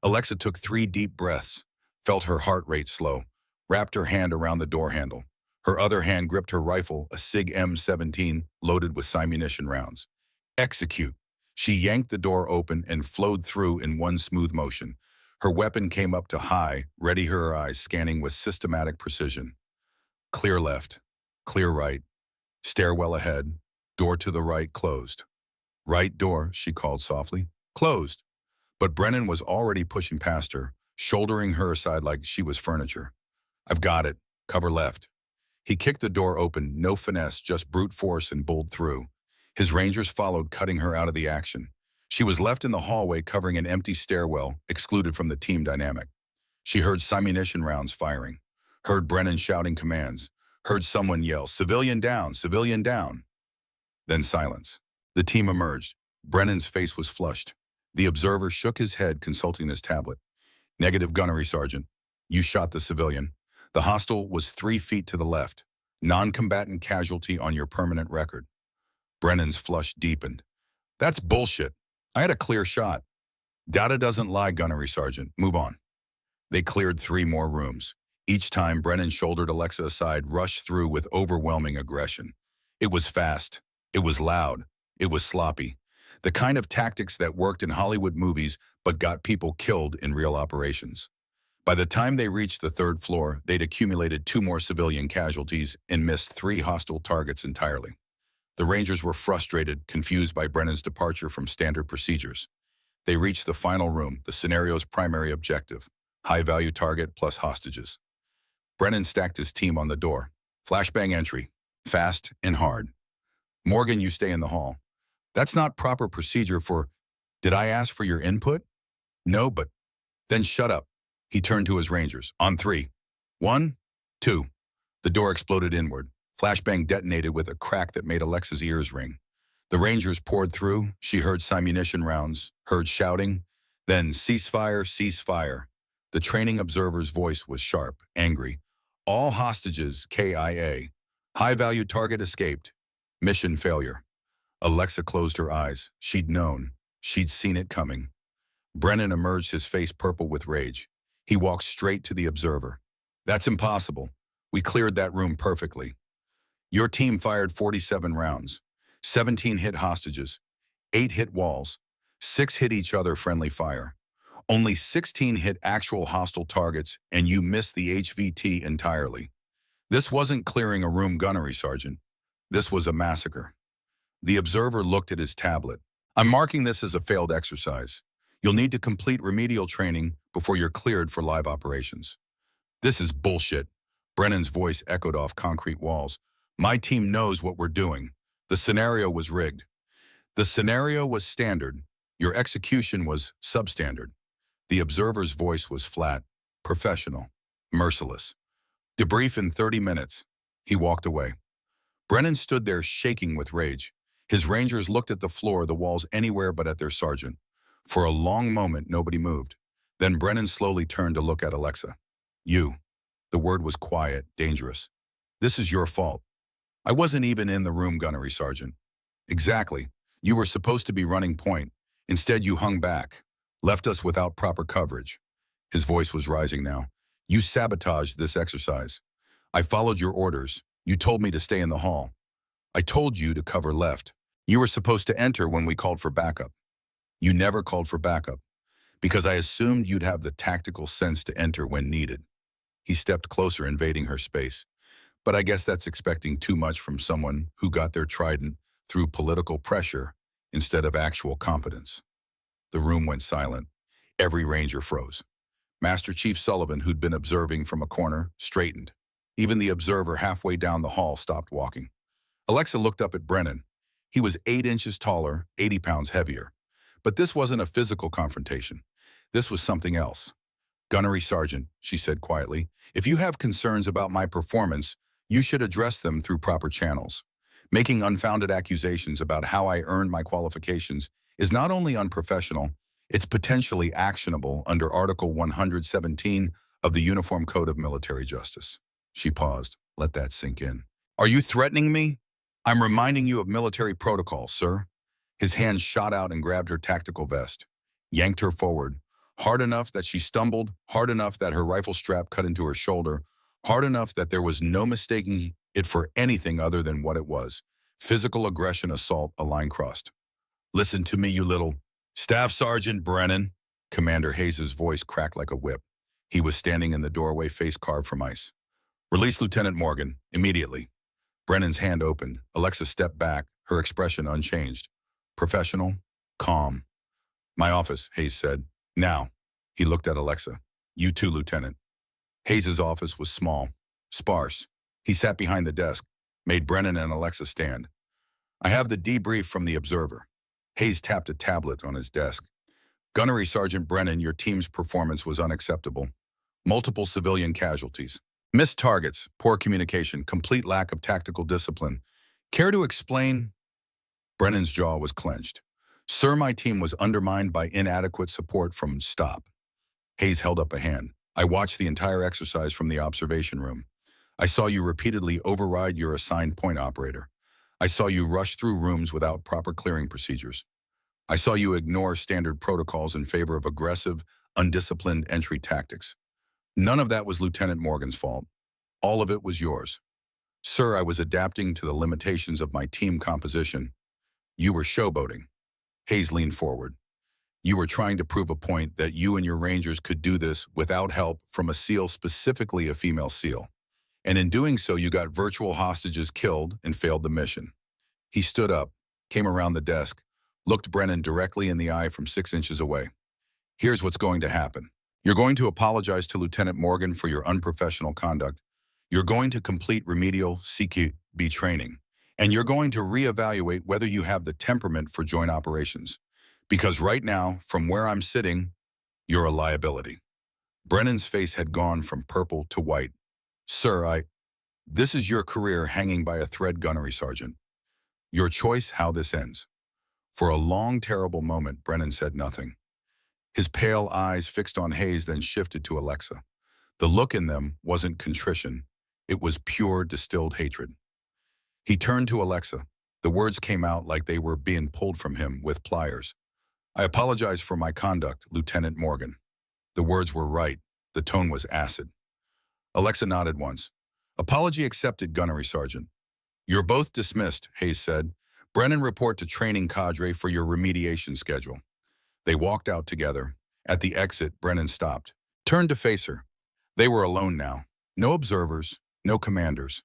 Alexa took 3 deep breaths, felt her heart rate slow, wrapped her hand around the door handle. Her other hand gripped her rifle, a SIG M17 loaded with simunition rounds. Execute. She yanked the door open and flowed through in one smooth motion. Her weapon came up to high, ready, her eyes scanning with systematic precision. Clear left, clear right, stairwell ahead, door to the right closed. Right door, she called softly. Closed. But Brennan was already pushing past her, shouldering her aside like she was furniture. I've got it. Cover left. He kicked the door open, no finesse, just brute force, and bowled through. His Rangers followed, cutting her out of the action. She was left in the hallway covering an empty stairwell, excluded from the team dynamic. She heard simunition rounds firing, heard Brennan shouting commands, heard someone yell, civilian down, civilian down. Then silence. The team emerged. Brennan's face was flushed. The observer shook his head, consulting his tablet. Negative, Gunnery Sergeant. You shot the civilian. The hostile was 3 feet to the left. Non-combatant casualty on your permanent record. Brennan's flush deepened. That's bullshit. I had a clear shot. Data doesn't lie, Gunnery Sergeant. Move on. They cleared 3 more rooms. Each time, Brennan shouldered Alexa aside, rushed through with overwhelming aggression. It was fast. It was loud. It was sloppy. The kind of tactics that worked in Hollywood movies but got people killed in real operations. By the time they reached the 3rd floor, they'd accumulated 2 more civilian casualties and missed 3 hostile targets entirely. The Rangers were frustrated, confused by Brennan's departure from standard procedures. They reached the final room, the scenario's primary objective, high-value target plus hostages. Brennan stacked his team on the door. Flashbang entry, fast and hard. Morgan, you stay in the hall. That's not proper procedure for, did I ask for your input? No, but then shut up. He turned to his rangers. On three. 1, 2. The door exploded inward. Flashbang detonated with a crack that made Alexa's ears ring. The rangers poured through. She heard simunition rounds, heard shouting, then ceasefire, ceasefire. The training observer's voice was sharp, angry. All hostages, KIA. High-value target escaped. Mission failure. Alexa closed her eyes. She'd known. She'd seen it coming. Brennan emerged, his face purple with rage. He walked straight to the observer. That's impossible. We cleared that room perfectly. Your team fired 47 rounds. 17 hit hostages. 8 hit walls. 6 hit each other friendly fire. Only 16 hit actual hostile targets, and you missed the HVT entirely. This wasn't clearing a room gunnery, Sergeant. This was a massacre. The observer looked at his tablet. I'm marking this as a failed exercise. You'll need to complete remedial training before you're cleared for live operations. This is bullshit. Brennan's voice echoed off concrete walls. My team knows what we're doing. The scenario was rigged. The scenario was standard. Your execution was substandard. The observer's voice was flat, professional, merciless. Debrief in 30 minutes. He walked away. Brennan stood there shaking with rage. His rangers looked at the floor, the walls, anywhere but at their sergeant. For a long moment, nobody moved. Then Brennan slowly turned to look at Alexa. You. The word was quiet, dangerous. This is your fault. I wasn't even in the room, gunnery sergeant. Exactly. You were supposed to be running point. Instead, you hung back, left us without proper coverage. His voice was rising now. You sabotaged this exercise. I followed your orders. You told me to stay in the hall. I told you to cover left. You were supposed to enter when we called for backup. You never called for backup, because I assumed you'd have the tactical sense to enter when needed. He stepped closer, invading her space. But I guess that's expecting too much from someone who got their trident through political pressure instead of actual competence. The room went silent. Every ranger froze. Master Chief Sullivan, who'd been observing from a corner, straightened. Even the observer halfway down the hall stopped walking. Alexa looked up at Brennan. He was 8 inches taller, 80 pounds heavier. But this wasn't a physical confrontation. This was something else. Gunnery Sergeant, she said quietly, if you have concerns about my performance, you should address them through proper channels. Making unfounded accusations about how I earned my qualifications is not only unprofessional, it's potentially actionable under Article 117 of the Uniform Code of Military Justice. She paused. Let that sink in. Are you threatening me? I'm reminding you of military protocol, sir. His hand shot out and grabbed her tactical vest, yanked her forward, hard enough that she stumbled, hard enough that her rifle strap cut into her shoulder, hard enough that there was no mistaking it for anything other than what it was. Physical aggression assault, a line crossed. Listen to me, you little... Staff Sergeant Brennan. Commander Hayes' voice cracked like a whip. He was standing in the doorway, face carved from ice. Release Lieutenant Morgan, immediately. Brennan's hand opened. Alexa stepped back, her expression unchanged. Professional, calm. My office, Hayes said. Now. He looked at Alexa. You too, Lieutenant. Hayes' office was small, sparse. He sat behind the desk, made Brennan and Alexa stand. I have the debrief from the observer. Hayes tapped a tablet on his desk. Gunnery Sergeant Brennan, your team's performance was unacceptable. Multiple civilian casualties. Missed targets, poor communication, complete lack of tactical discipline. Care to explain? Brennan's jaw was clenched. Sir, my team was undermined by inadequate support from stop. Hayes held up a hand. I watched the entire exercise from the observation room. I saw you repeatedly override your assigned point operator. I saw you rush through rooms without proper clearing procedures. I saw you ignore standard protocols in favor of aggressive, undisciplined entry tactics. None of that was Lieutenant Morgan's fault. All of it was yours. Sir, I was adapting to the limitations of my team composition. You were showboating. Hayes leaned forward. You were trying to prove a point that you and your Rangers could do this without help from a SEAL, specifically a female SEAL. And in doing so, you got virtual hostages killed and failed the mission. He stood up, came around the desk, looked Brennan directly in the eye from 6 inches away. Here's what's going to happen. You're going to apologize to Lieutenant Morgan for your unprofessional conduct. You're going to complete remedial CQB training. And you're going to reevaluate whether you have the temperament for joint operations. Because right now, from where I'm sitting, you're a liability. Brennan's face had gone from purple to white. Sir, this is your career hanging by a thread, gunnery sergeant. Your choice how this ends. For a long, terrible moment, Brennan said nothing. His pale eyes fixed on Hayes, then shifted to Alexa. The look in them wasn't contrition. It was pure, distilled hatred. He turned to Alexa. The words came out like they were being pulled from him with pliers. I apologize for my conduct, Lieutenant Morgan. The words were right. The tone was acid. Alexa nodded once. Apology accepted, gunnery sergeant. You're both dismissed, Hayes said. Brennan, report to training cadre for your remediation schedule. They walked out together. At the exit, Brennan stopped, turned to face her. They were alone now. No observers, no commanders.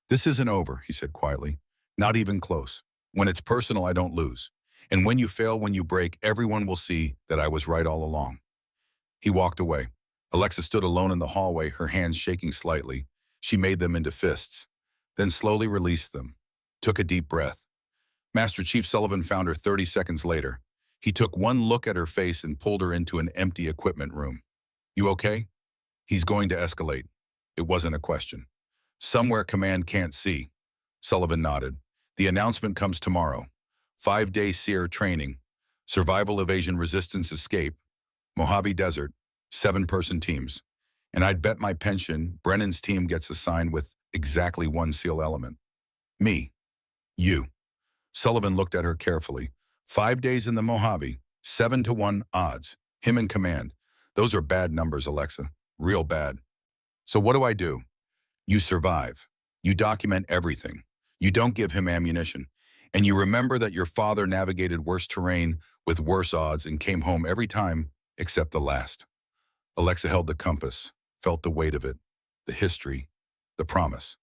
This isn't over, he said quietly. Not even close. When it's personal, I don't lose. And when you fail, when you break, everyone will see that I was right all along. He walked away. Alexa stood alone in the hallway, her hands shaking slightly. She made them into fists, then slowly released them, took a deep breath. Master Chief Sullivan found her 30 seconds later. He took one look at her face and pulled her into an empty equipment room. You okay? He's going to escalate. It wasn't a question. Somewhere command can't see. Sullivan nodded. The announcement comes tomorrow. 5-day SEER training. Survival, evasion, resistance, escape. Mojave Desert. 7-person teams. And I'd bet my pension Brennan's team gets assigned with exactly one SEAL element. Me. You. Sullivan looked at her carefully. 5 days in the Mojave. 7-to-1 odds. Him in command. Those are bad numbers, Alexa. Real bad. So what do? You survive. You document everything. You don't give him ammunition. And you remember that your father navigated worse terrain with worse odds and came home every time except the last. Alexa held the compass, felt the weight of it, the history, the promise.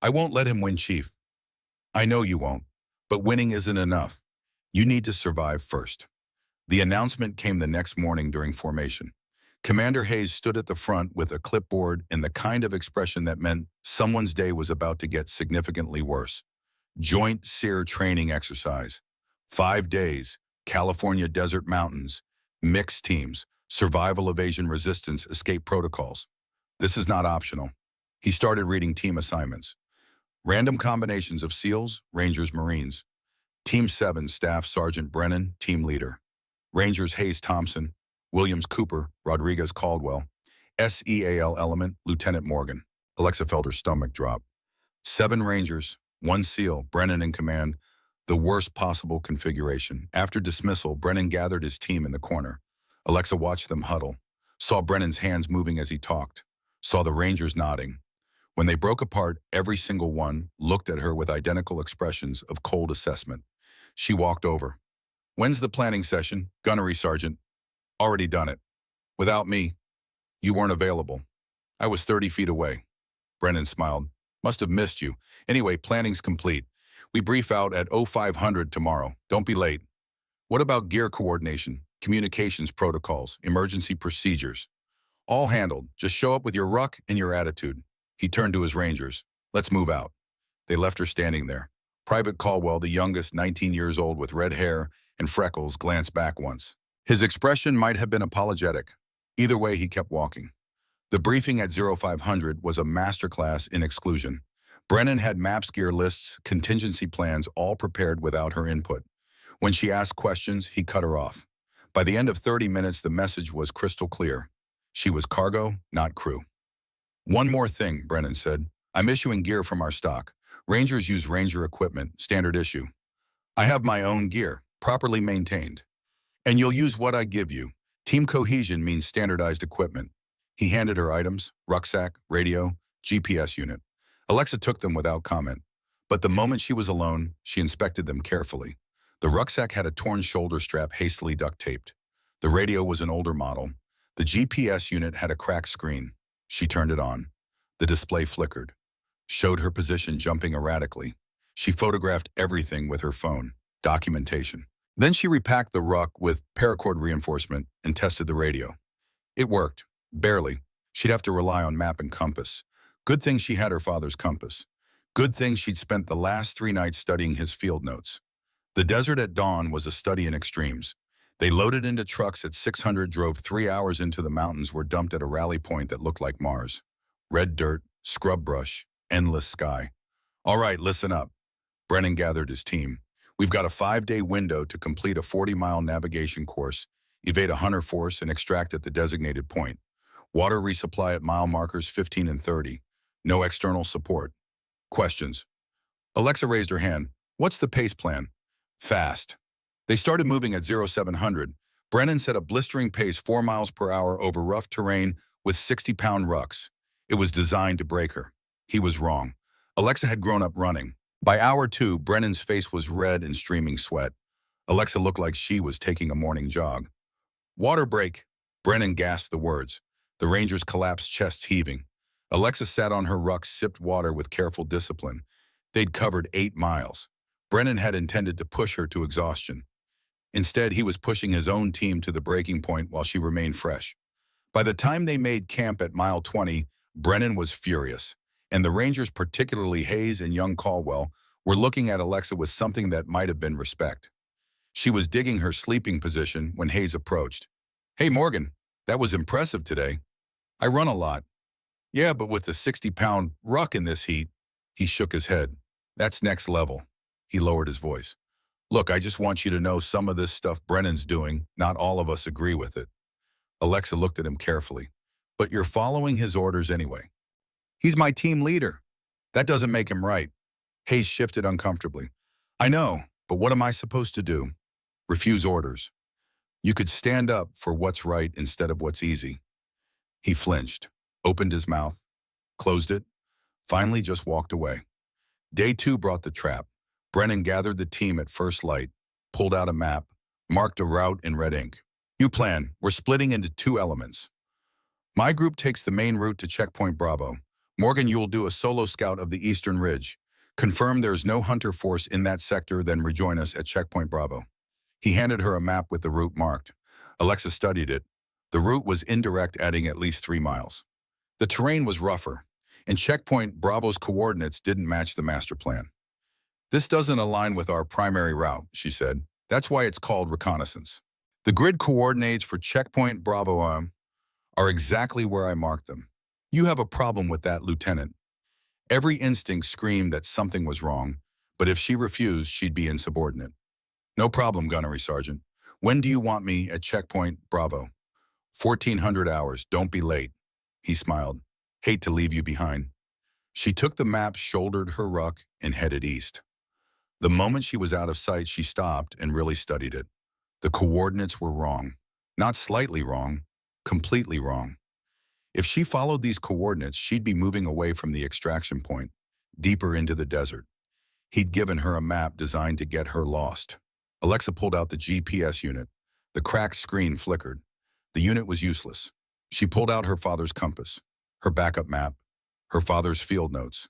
I won't let him win, Chief. I know you won't, but winning isn't enough. You need to survive first. The announcement came the next morning during formation. Commander Hayes stood at the front with a clipboard and the kind of expression that meant someone's day was about to get significantly worse. Joint SEER training exercise. 5 days, California desert mountains, mixed teams, survival, evasion, resistance, escape protocols. This is not optional. He started reading team assignments. Random combinations of SEALs, Rangers, Marines. Team 7, Staff Sergeant Brennan, Team Leader. Rangers, Hayes Thompson, Williams Cooper, Rodriguez Caldwell. SEAL element, Lieutenant Morgan. Alexa felt her stomach drop. 7 Rangers, 1 SEAL, Brennan in command. The worst possible configuration. After dismissal, Brennan gathered his team in the corner. Alexa watched them huddle, saw Brennan's hands moving as he talked, saw the Rangers nodding. When they broke apart, every single one looked at her with identical expressions of cold assessment. She walked over. When's the planning session, gunnery sergeant? Already done it. Without me, you weren't available. I was 30 feet away. Brennan smiled. Must have missed you. Anyway, planning's complete. We brief out at 0500 tomorrow. Don't be late. What about gear coordination, communications protocols, emergency procedures? All handled. Just show up with your ruck and your attitude. He turned to his Rangers. Let's move out. They left her standing there. Private Caldwell, the youngest, 19 years old with red hair and freckles, glanced back once. His expression might have been apologetic. Either way, he kept walking. The briefing at 0500 was a masterclass in exclusion. Brennan had maps, gear lists, contingency plans, all prepared without her input. When she asked questions, he cut her off. By the end of 30 minutes, the message was crystal clear. She was cargo, not crew. One more thing, Brennan said. I'm issuing gear from our stock. Rangers use Ranger equipment, standard issue. I have my own gear, properly maintained. And you'll use what I give you. Team cohesion means standardized equipment. He handed her items, rucksack, radio, GPS unit. Alexa took them without comment. But the moment she was alone, she inspected them carefully. The rucksack had a torn shoulder strap hastily duct-taped. The radio was an older model. The GPS unit had a cracked screen. She turned it on. The display flickered, showed her position jumping erratically. She photographed everything with her phone. Documentation. Then she repacked the ruck with paracord reinforcement and tested the radio. It worked. Barely. She'd have to rely on map and compass. Good thing she had her father's compass. Good thing she'd spent the last 3 nights studying his field notes. The desert at dawn was a study in extremes. They loaded into trucks at 600, drove 3 hours into the mountains, were dumped at a rally point that looked like Mars. Red dirt, scrub brush, endless sky. All right, listen up. Brennan gathered his team. We've got a 5-day window to complete a 40-mile navigation course, evade a hunter force, and extract at the designated point. Water resupply at mile markers 15 and 30. No external support. Questions? Alexa raised her hand. What's the pace plan? Fast. They started moving at 0700. Brennan set a blistering pace 4 miles per hour over rough terrain with 60-pound rucks. It was designed to break her. He was wrong. Alexa had grown up running. By hour 2, Brennan's face was red and streaming sweat. Alexa looked like she was taking a morning jog. Water break. Brennan gasped the words. The Rangers collapsed, chests heaving. Alexa sat on her ruck, sipped water with careful discipline. They'd covered 8 miles. Brennan had intended to push her to exhaustion. Instead, he was pushing his own team to the breaking point while she remained fresh. By the time they made camp at mile 20, Brennan was furious, and the Rangers, particularly Hayes and young Caldwell, were looking at Alexa with something that might have been respect. She was digging her sleeping position when Hayes approached. Hey, Morgan, that was impressive today. I run a lot. Yeah, but with the 60-pound ruck in this heat, he shook his head. That's next level. He lowered his voice. Look, I just want you to know some of this stuff Brennan's doing, not all of us agree with it. Alexa looked at him carefully. But you're following his orders anyway. He's my team leader. That doesn't make him right. Hayes shifted uncomfortably. I know, but what am I supposed to do? Refuse orders. You could stand up for what's right instead of what's easy. He flinched, opened his mouth, closed it, finally just walked away. Day 2 brought the trap. Brennan gathered the team at first light, pulled out a map, marked a route in red ink. New plan, we're splitting into 2 elements. My group takes the main route to Checkpoint Bravo. Morgan, you'll do a solo scout of the Eastern Ridge. Confirm there's no hunter force in that sector, then rejoin us at Checkpoint Bravo. He handed her a map with the route marked. Alexa studied it. The route was indirect, adding at least 3 miles. The terrain was rougher, and Checkpoint Bravo's coordinates didn't match the master plan. This doesn't align with our primary route, she said. That's why it's called reconnaissance. The grid coordinates for Checkpoint Bravo are exactly where I marked them. You have a problem with that, Lieutenant. Every instinct screamed that something was wrong, but if she refused, she'd be insubordinate. No problem, Gunnery Sergeant. When do you want me at Checkpoint Bravo? 1400 hours, don't be late. He smiled. Hate to leave you behind. She took the map, shouldered her ruck, and headed east. The moment she was out of sight, she stopped and really studied it. The coordinates were wrong. Not slightly wrong, completely wrong. If she followed these coordinates, she'd be moving away from the extraction point, deeper into the desert. He'd given her a map designed to get her lost. Alexa pulled out the GPS unit. The cracked screen flickered. The unit was useless. She pulled out her father's compass, her backup map, her father's field notes.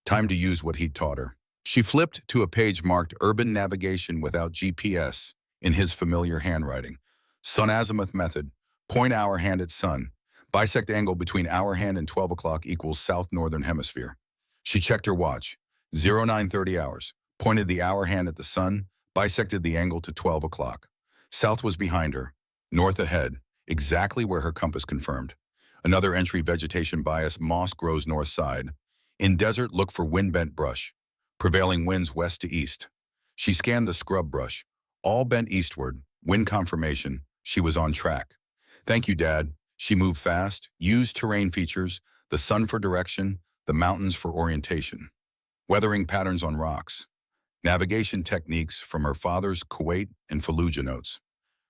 Time to use what he'd taught her. She flipped to a page marked Urban Navigation Without GPS in his familiar handwriting. Sun azimuth method. Point hour hand at sun. Bisect angle between hour hand and 12 o'clock equals south northern hemisphere. She checked her watch. 0930 hours. Pointed the hour hand at the sun. Bisected the angle to 12 o'clock. South was behind her. North ahead. Exactly where her compass confirmed. Another entry, vegetation bias. Moss grows north side. In desert, look for wind-bent brush. Prevailing winds west to east. She scanned the scrub brush. All bent eastward. Wind confirmation. She was on track. Thank you, Dad. She moved fast, used terrain features, the sun for direction, the mountains for orientation. Weathering patterns on rocks. Navigation techniques from her father's Kuwait and Fallujah notes.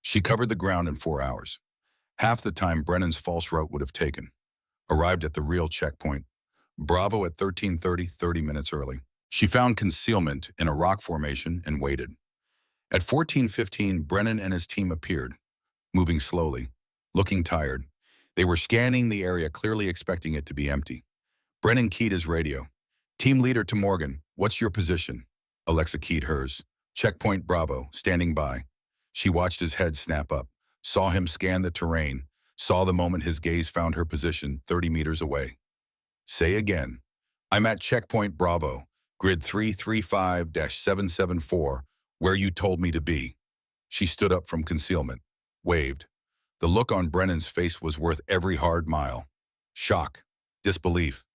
She covered the ground in 4 hours. Half the time Brennan's false route would have taken. Arrived at the real checkpoint. Bravo at 1330, 30 minutes early. She found concealment in a rock formation and waited. At 14:15, Brennan and his team appeared, moving slowly, looking tired. They were scanning the area, clearly expecting it to be empty. Brennan keyed his radio. Team leader to Morgan, what's your position? Alexa keyed hers. Checkpoint Bravo, standing by. She watched his head snap up, saw him scan the terrain, saw the moment his gaze found her position 30 meters away. Say again. I'm at Checkpoint Bravo, grid 335-774, where you told me to be. She stood up from concealment, waved. The look on Brennan's face was worth every hard mile. Shock, disbelief,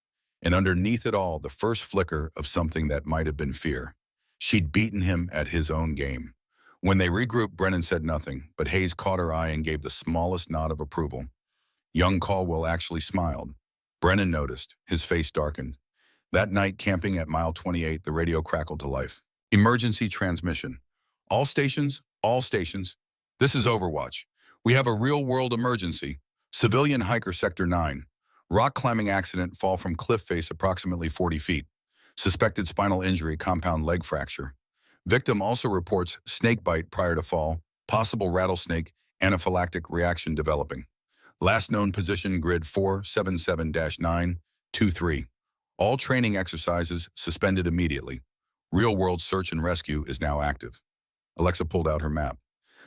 and underneath it all, the first flicker of something that might have been fear. She'd beaten him at his own game. When they regrouped, Brennan said nothing, but Hayes caught her eye and gave the smallest nod of approval. Young Caldwell actually smiled. Brennan noticed. His face darkened. That night, camping at mile 28, the radio crackled to life. Emergency transmission. All stations, all stations. This is Overwatch. We have a real-world emergency. Civilian hiker Sector 9. Rock climbing accident, fall from cliff face approximately 40 feet. Suspected spinal injury, compound leg fracture. Victim also reports snake bite prior to fall, possible rattlesnake, anaphylactic reaction developing. Last known position, grid 477-923. All training exercises suspended immediately. Real-world search and rescue is now active. Alexa pulled out her map.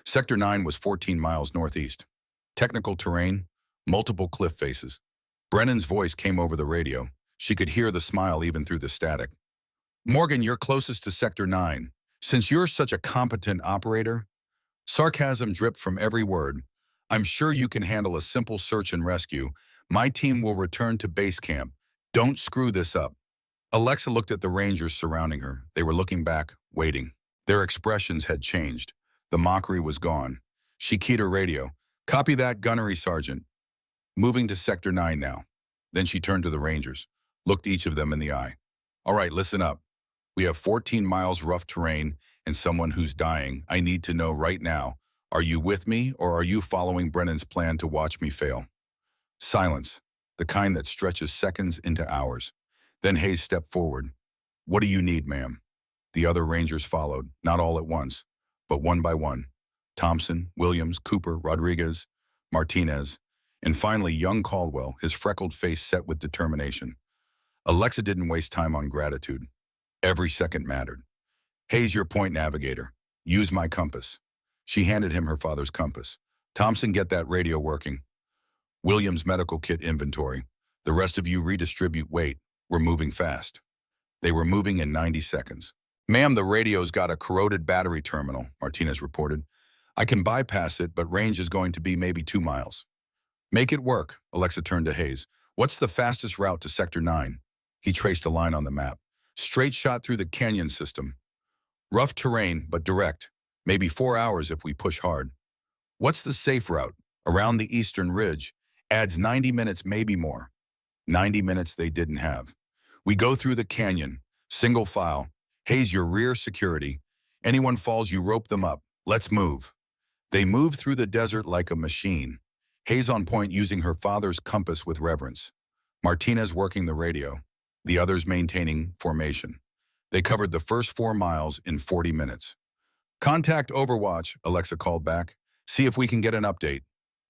Sector 9 was 14 miles northeast. Technical terrain, multiple cliff faces. Brennan's voice came over the radio. She could hear the smile even through the static. Morgan, you're closest to Sector 9. Since you're such a competent operator, sarcasm dripped from every word. I'm sure you can handle a simple search and rescue. My team will return to base camp. Don't screw this up. Alexa looked at the Rangers surrounding her. They were looking back, waiting. Their expressions had changed. The mockery was gone. She keyed her radio. Copy that, Gunnery Sergeant. Moving to Sector 9 now. Then she turned to the Rangers, looked each of them in the eye. All right, listen up. We have 14 miles rough terrain and someone who's dying. I need to know right now. Are you with me, or are you following Brennan's plan to watch me fail? Silence, the kind that stretches seconds into hours. Then Hayes stepped forward. What do you need, ma'am? The other Rangers followed, not all at once, but one by one. Thompson, Williams, Cooper, Rodriguez, Martinez, and finally young Caldwell, his freckled face set with determination. Alexa didn't waste time on gratitude. Every second mattered. Hayes, your point navigator. Use my compass. She handed him her father's compass. Thompson, get that radio working. Williams, medical kit inventory. The rest of you redistribute weight. We're moving fast. They were moving in 90 seconds. Ma'am, the radio's got a corroded battery terminal, Martinez reported. I can bypass it, but range is going to be maybe 2 miles. Make it work, Alexa turned to Hayes. What's the fastest route to Sector 9? He traced a line on the map. Straight shot through the canyon system. Rough terrain, but direct. Maybe 4 hours if we push hard. What's the safe route? Around the eastern ridge. Adds 90 minutes, maybe more. 90 minutes they didn't have. We go through the canyon. Single file. Hayes, your rear security. Anyone falls, you rope them up. Let's move. They moved through the desert like a machine. Hayes on point, using her father's compass with reverence. Martinez working the radio. The others maintaining formation. They covered the first 4 miles in 40 minutes. Contact Overwatch, Alexa called back. See if we can get an update.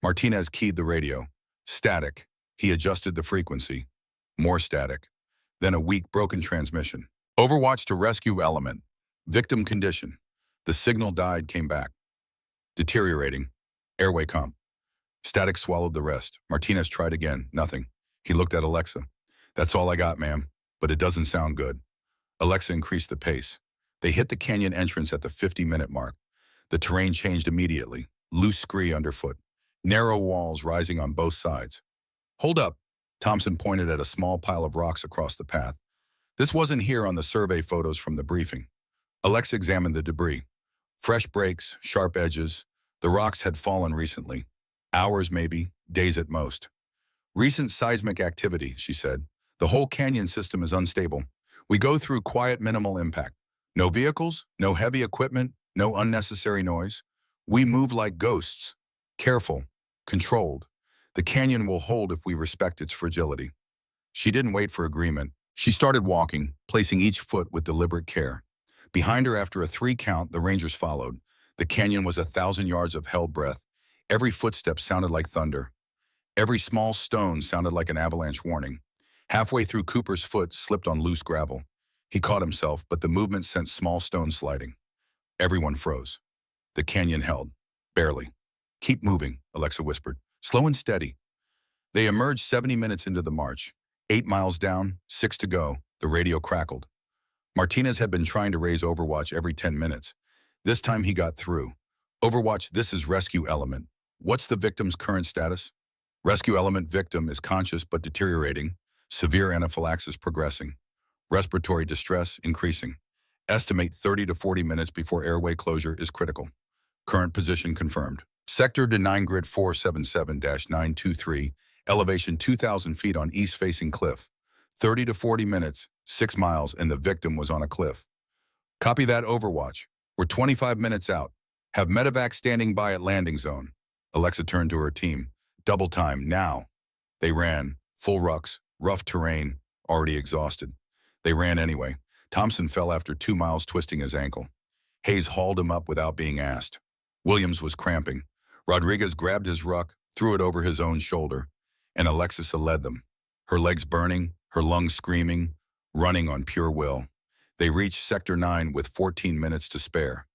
Martinez keyed the radio. Static. He adjusted the frequency. More static. Then a weak, broken transmission. Overwatch to rescue element. Victim condition. The signal died, came back. Deteriorating. Airway comp. Static swallowed the rest. Martinez tried again. Nothing. He looked at Alexa. That's all I got, ma'am, but it doesn't sound good. Alexa increased the pace. They hit the canyon entrance at the 50-minute mark. The terrain changed immediately. Loose scree underfoot. Narrow walls rising on both sides. Hold up. Thompson pointed at a small pile of rocks across the path. This wasn't here on the survey photos from the briefing. Alexa examined the debris. Fresh breaks, sharp edges. The rocks had fallen recently. Hours maybe, days at most. Recent seismic activity, she said. The whole canyon system is unstable. We go through quiet, minimal impact. No vehicles, no heavy equipment, no unnecessary noise. We move like ghosts. Careful, controlled. The canyon will hold if we respect its fragility. She didn't wait for agreement. She started walking, placing each foot with deliberate care. Behind her, after a 3 count, the Rangers followed. The canyon was 1,000 yards of held breath. Every footstep sounded like thunder. Every small stone sounded like an avalanche warning. Halfway through, Cooper's foot slipped on loose gravel. He caught himself, but the movement sent small stones sliding. Everyone froze. The canyon held. Barely. Keep moving, Alexa whispered. Slow and steady. They emerged 70 minutes into the march. 8 miles down, 6 to go. The radio crackled. Martinez had been trying to raise Overwatch every 10 minutes. This time he got through. Overwatch, this is rescue element. What's the victim's current status? Rescue element victim is conscious but deteriorating. Severe anaphylaxis progressing. Respiratory distress increasing. Estimate 30 to 40 minutes before airway closure is critical. Current position confirmed. Sector Denine Grid 477-923, elevation 2,000 feet on east-facing cliff. 30 to 40 minutes, 6 miles, and the victim was on a cliff. Copy that, Overwatch. We're 25 minutes out. Have medevac standing by at landing zone. Alexa turned to her team. Double time, now. They ran. Full rucks, rough terrain, already exhausted. They ran anyway. Thompson fell after 2 miles, twisting his ankle. Hayes hauled him up without being asked. Williams was cramping. Rodriguez grabbed his ruck, threw it over his own shoulder, and Alexis led them. Her legs burning, her lungs screaming, running on pure will. They reached Sector 9 with 14 minutes to spare.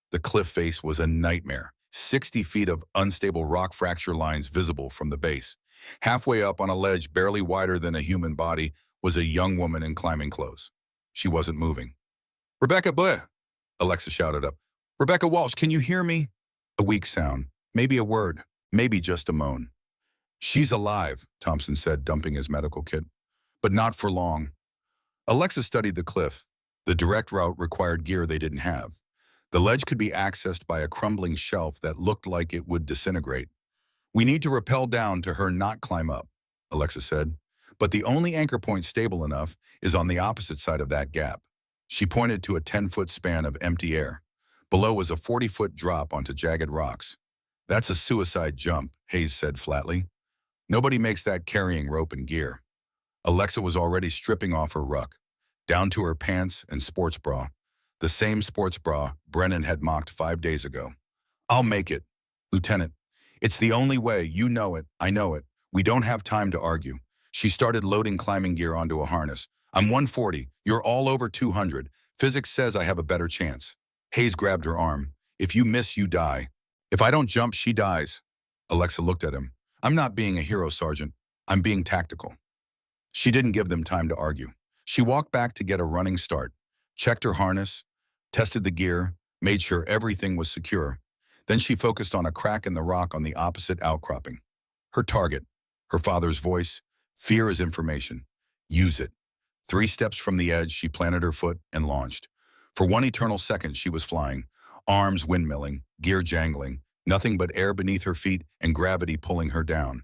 The cliff face was a nightmare. 60 feet of unstable rock fracture lines visible from the base. Halfway up on a ledge barely wider than a human body was a young woman in climbing clothes. She wasn't moving. Rebecca Blair, Alexa shouted up. Rebecca Walsh, can you hear me? A weak sound, maybe a word, maybe just a moan. She's alive, Thompson said, dumping his medical kit. But not for long. Alexa studied the cliff. The direct route required gear they didn't have. The ledge could be accessed by a crumbling shelf that looked like it would disintegrate. We need to rappel down to her, not climb up, Alexa said. But the only anchor point stable enough is on the opposite side of that gap. She pointed to a 10-foot span of empty air. Below was a 40-foot drop onto jagged rocks. That's a suicide jump, Hayes said flatly. Nobody makes that carrying rope and gear. Alexa was already stripping off her ruck, down to her pants and sports bra, the same sports bra Brennan had mocked 5 days ago. I'll make it, Lieutenant. It's the only way, you know it, I know it. We don't have time to argue. She started loading climbing gear onto a harness. I'm 140, you're all over 200. Physics says I have a better chance. Hayes grabbed her arm. If you miss, you die. If I don't jump, she dies. Alexa looked at him. I'm not being a hero, Sergeant. I'm being tactical. She didn't give them time to argue. She walked back to get a running start, checked her harness, tested the gear, made sure everything was secure. Then she focused on a crack in the rock on the opposite outcropping. Her target, her father's voice, fear is information. Use it. 3 steps from the edge, she planted her foot and launched. For 1 eternal second, she was flying, arms windmilling, gear jangling, nothing but air beneath her feet and gravity pulling her down.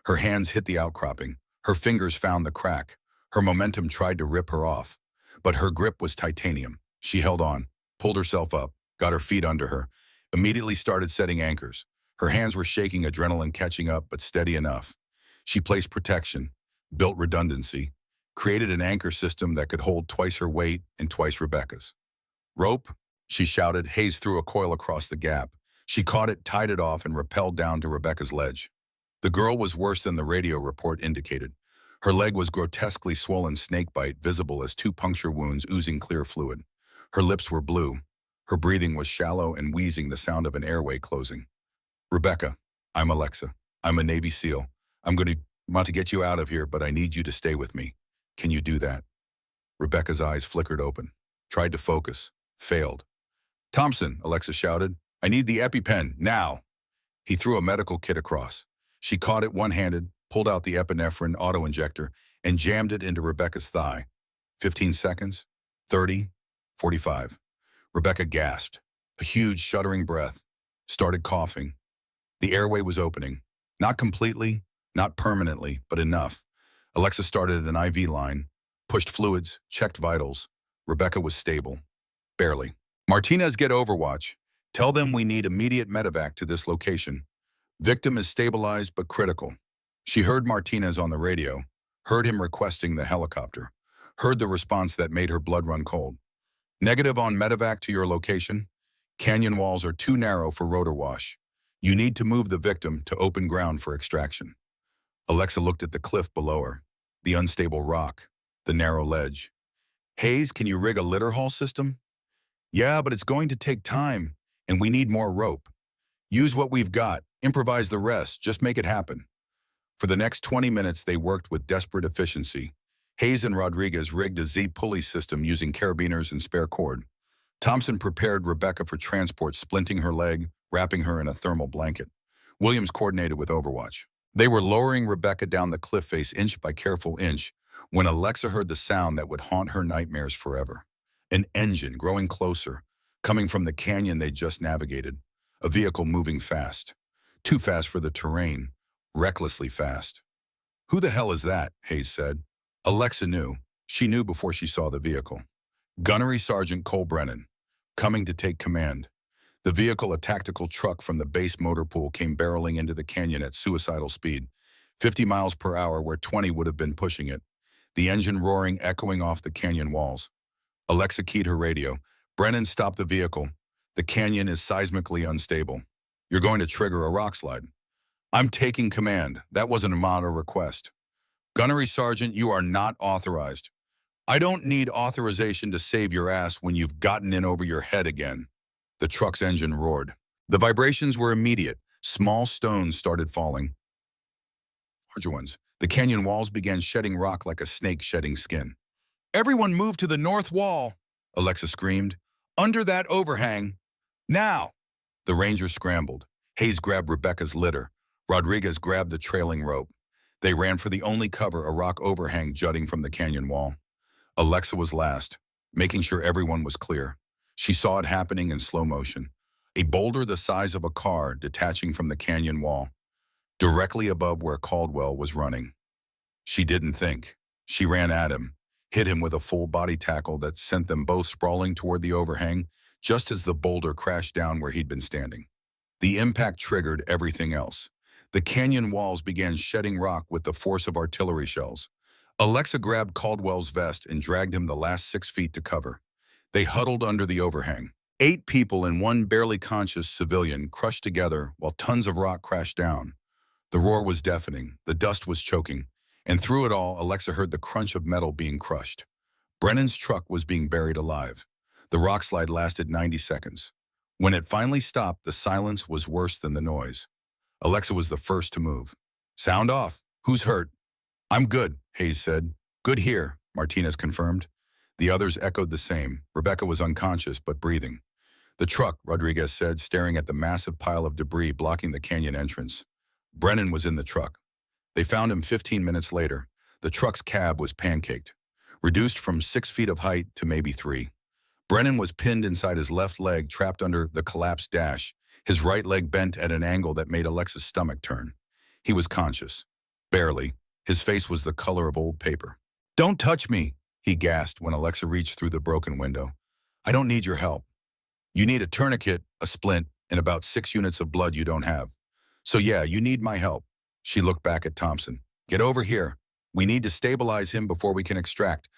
Her hands hit the outcropping. Her fingers found the crack. Her momentum tried to rip her off. But her grip was titanium. She held on, pulled herself up, got her feet under her, immediately started setting anchors. Her hands were shaking, adrenaline catching up, but steady enough. She placed protection, built redundancy, created an anchor system that could hold twice her weight and twice Rebecca's. Rope, she shouted. Hayes threw a coil across the gap. She caught it, tied it off, and rappelled down to Rebecca's ledge. The girl was worse than the radio report indicated. Her leg was grotesquely swollen snakebite, visible as 2 puncture wounds oozing clear fluid. Her lips were blue. Her breathing was shallow and wheezing, the sound of an airway closing. Rebecca, I'm Alexa. I'm a Navy SEAL. I'm going to want to get you out of here, but I need you to stay with me. Can you do that? Rebecca's eyes flickered open. Tried to focus. Failed. Thompson, Alexa shouted. I need the EpiPen, now. He threw a medical kit across. She caught it one-handed, pulled out the epinephrine auto-injector, and jammed it into Rebecca's thigh. 15 seconds, 30, 45. Rebecca gasped, a huge shuddering breath, started coughing. The airway was opening. Not completely, not permanently, but enough. Alexa started an IV line, pushed fluids, checked vitals. Rebecca was stable. Barely. Martinez, get Overwatch. Tell them we need immediate medevac to this location. Victim is stabilized but critical. She heard Martinez on the radio, heard him requesting the helicopter, heard the response that made her blood run cold. Negative on medevac to your location. Canyon walls are too narrow for rotor wash. You need to move the victim to open ground for extraction. Alexa looked at the cliff below her, the unstable rock, the narrow ledge. Hayes, can you rig a litter haul system? Yeah, but it's going to take time, and we need more rope. Use what we've got. Improvise the rest. Just make it happen. For the next 20 minutes, they worked with desperate efficiency. Hayes and Rodriguez rigged a Z-pulley system using carabiners and spare cord. Thompson prepared Rebecca for transport, splinting her leg, wrapping her in a thermal blanket. Williams coordinated with Overwatch. They were lowering Rebecca down the cliff face inch by careful inch when Alexa heard the sound that would haunt her nightmares forever. An engine growing closer, coming from the canyon they just navigated. A vehicle moving fast. Too fast for the terrain. Recklessly fast. "Who the hell is that?" Hayes said. Alexa knew. She knew before she saw the vehicle. Gunnery Sergeant Cole Brennan, coming to take command. The vehicle, a tactical truck from the base motor pool, came barreling into the canyon at suicidal speed, 50 miles per hour where 20 would have been pushing it, the engine roaring, echoing off the canyon walls. Alexa keyed her radio. "Brennan, stop the vehicle. The canyon is seismically unstable. You're going to trigger a rock slide." "I'm taking command. That wasn't a model request." "Gunnery Sergeant, you are not authorized." "I don't need authorization to save your ass when you've gotten in over your head again." The truck's engine roared. The vibrations were immediate. Small stones started falling. Larger ones. The canyon walls began shedding rock like a snake shedding skin. "Everyone move to the north wall," Alexa screamed. "Under that overhang. Now!" The Rangers scrambled. Hayes grabbed Rebecca's litter. Rodriguez grabbed the trailing rope. They ran for the only cover, a rock overhang jutting from the canyon wall. Alexa was last, making sure everyone was clear. She saw it happening in slow motion. A boulder the size of a car detaching from the canyon wall, directly above where Caldwell was running. She didn't think. She ran at him, hit him with a full body tackle that sent them both sprawling toward the overhang, just as the boulder crashed down where he'd been standing. The impact triggered everything else. The canyon walls began shedding rock with the force of artillery shells. Alexa grabbed Caldwell's vest and dragged him the last 6 feet to cover. They huddled under the overhang. 8 people and one barely conscious civilian crushed together while tons of rock crashed down. The roar was deafening, the dust was choking, and through it all, Alexa heard the crunch of metal being crushed. Brennan's truck was being buried alive. The rock slide lasted 90 seconds. When it finally stopped, the silence was worse than the noise. Alexa was the first to move. "Sound off. Who's hurt?" "I'm good," Hayes said. "Good here," Martinez confirmed. The others echoed the same. Rebecca was unconscious but breathing. "The truck," Rodriguez said, staring at the massive pile of debris blocking the canyon entrance. Brennan was in the truck. They found him 15 minutes later. The truck's cab was pancaked, reduced from 6 feet of height to maybe 3. Brennan was pinned inside his left leg, trapped under the collapsed dash, his right leg bent at an angle that made Alexa's stomach turn. He was conscious. Barely. His face was the color of old paper. "Don't touch me," he gasped when Alexa reached through the broken window. "I don't need your help. You need a tourniquet, a splint, and about 6 units of blood you don't have. So yeah, you need my help." She looked back at Thompson. "Get over here. We need to stabilize him before we can extract."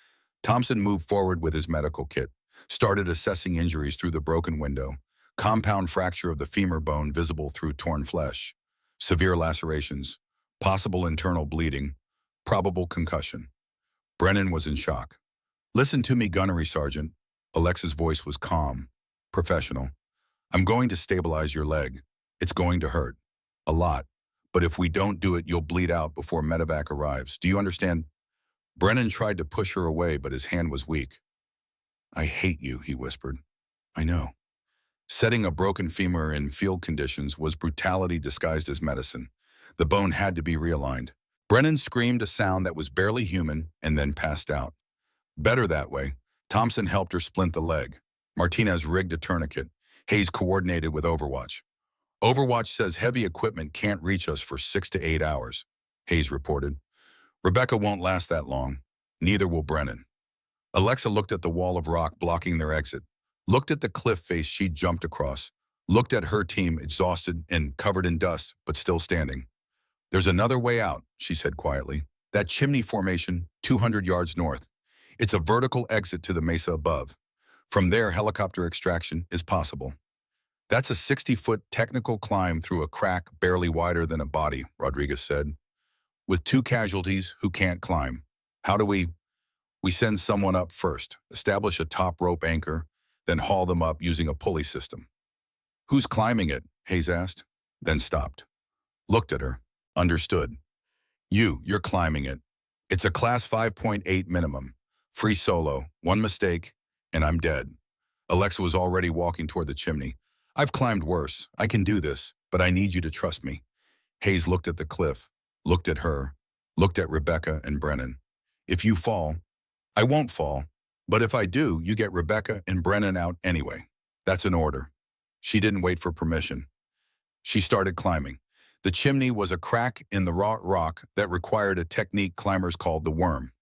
Thompson moved forward with his medical kit, started assessing injuries through the broken window. Compound fracture of the femur bone visible through torn flesh. Severe lacerations. Possible internal bleeding. Probable concussion. Brennan was in shock. "Listen to me, Gunnery Sergeant." Alexa's voice was calm, professional. "I'm going to stabilize your leg. It's going to hurt. A lot. But if we don't do it, you'll bleed out before medevac arrives. Do you understand?" Brennan tried to push her away, but his hand was weak. "I hate you," he whispered. "I know." Setting a broken femur in field conditions was brutality disguised as medicine. The bone had to be realigned. Brennan screamed a sound that was barely human and then passed out. Better that way. Thompson helped her splint the leg. Martinez rigged a tourniquet. Hayes coordinated with Overwatch. "Overwatch says heavy equipment can't reach us for 6 to 8 hours, Hayes reported. "Rebecca won't last that long. Neither will Brennan." Alexa looked at the wall of rock blocking their exit, looked at the cliff face she'd jumped across, looked at her team exhausted and covered in dust, but still standing. "There's another way out," she said quietly. "That chimney formation, 200 yards north. It's a vertical exit to the mesa above. From there, helicopter extraction is possible." "That's a 60-foot technical climb through a crack barely wider than a body," Rodriguez said. "With 2 casualties who can't climb. How do we send someone up first, establish a top rope anchor, then haul them up using a pulley system. Who's climbing it? Hayes asked, then stopped. Looked at her. Understood. You're climbing it. It's a class 5.8 minimum. Free solo, one mistake, and I'm dead. Alexa was already walking toward the chimney. I've climbed worse. I can do this, but I need you to trust me. Hayes looked at the cliff, looked at her, looked at Rebecca and Brennan. If you fall, I won't fall, but if I do, you get Rebecca and Brennan out anyway. That's an order. She didn't wait for permission. She started climbing. The chimney was a crack in the raw rock that required a technique climbers called the worm.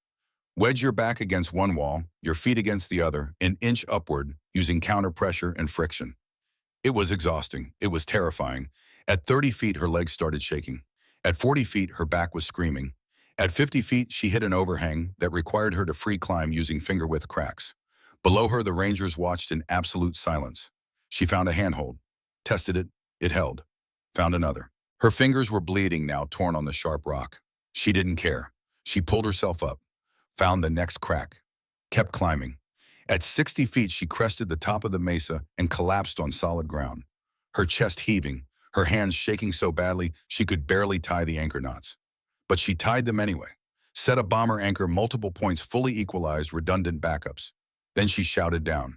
Wedge your back against one wall, your feet against the other, an inch upward, using counter pressure and friction. It was exhausting. It was terrifying. At 30 feet, her legs started shaking. At 40 feet, her back was screaming. At 50 feet, she hit an overhang that required her to free climb using finger-width cracks. Below her, the Rangers watched in absolute silence. She found a handhold. Tested it. It held. Found another. Her fingers were bleeding now, torn on the sharp rock. She didn't care. She pulled herself up. Found the next crack. Kept climbing. At 60 feet, she crested the top of the mesa and collapsed on solid ground. Her chest heaving, her hands shaking so badly she could barely tie the anchor knots. But she tied them anyway. Set a bomber anchor multiple points, fully equalized redundant backups. Then she shouted down.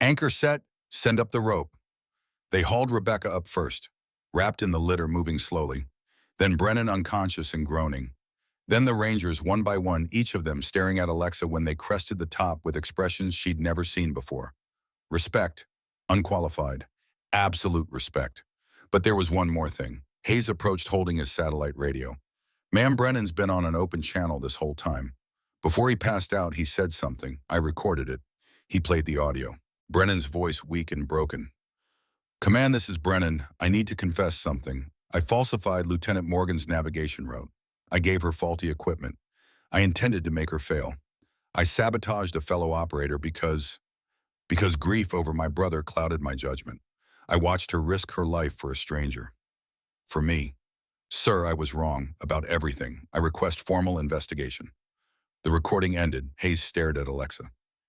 Anchor set, send up the rope. They hauled Rebecca up first, wrapped in the litter moving slowly. Then Brennan unconscious and groaning. Then the Rangers, one by one, each of them staring at Alexa when they crested the top with expressions she'd never seen before. Respect. Unqualified. Absolute respect. But there was one more thing. Hayes approached holding his satellite radio. Ma'am, Brennan's been on an open channel this whole time. Before he passed out, he said something. I recorded it. He played the audio. Brennan's voice weak and broken. Command, this is Brennan. I need to confess something. I falsified Lieutenant Morgan's navigation route. I gave her faulty equipment. I intended to make her fail. I sabotaged a fellow operator because grief over my brother clouded my judgment. I watched her risk her life for a stranger. For me. Sir, I was wrong about everything. I request formal investigation. The recording ended. Hayes stared at Alexa.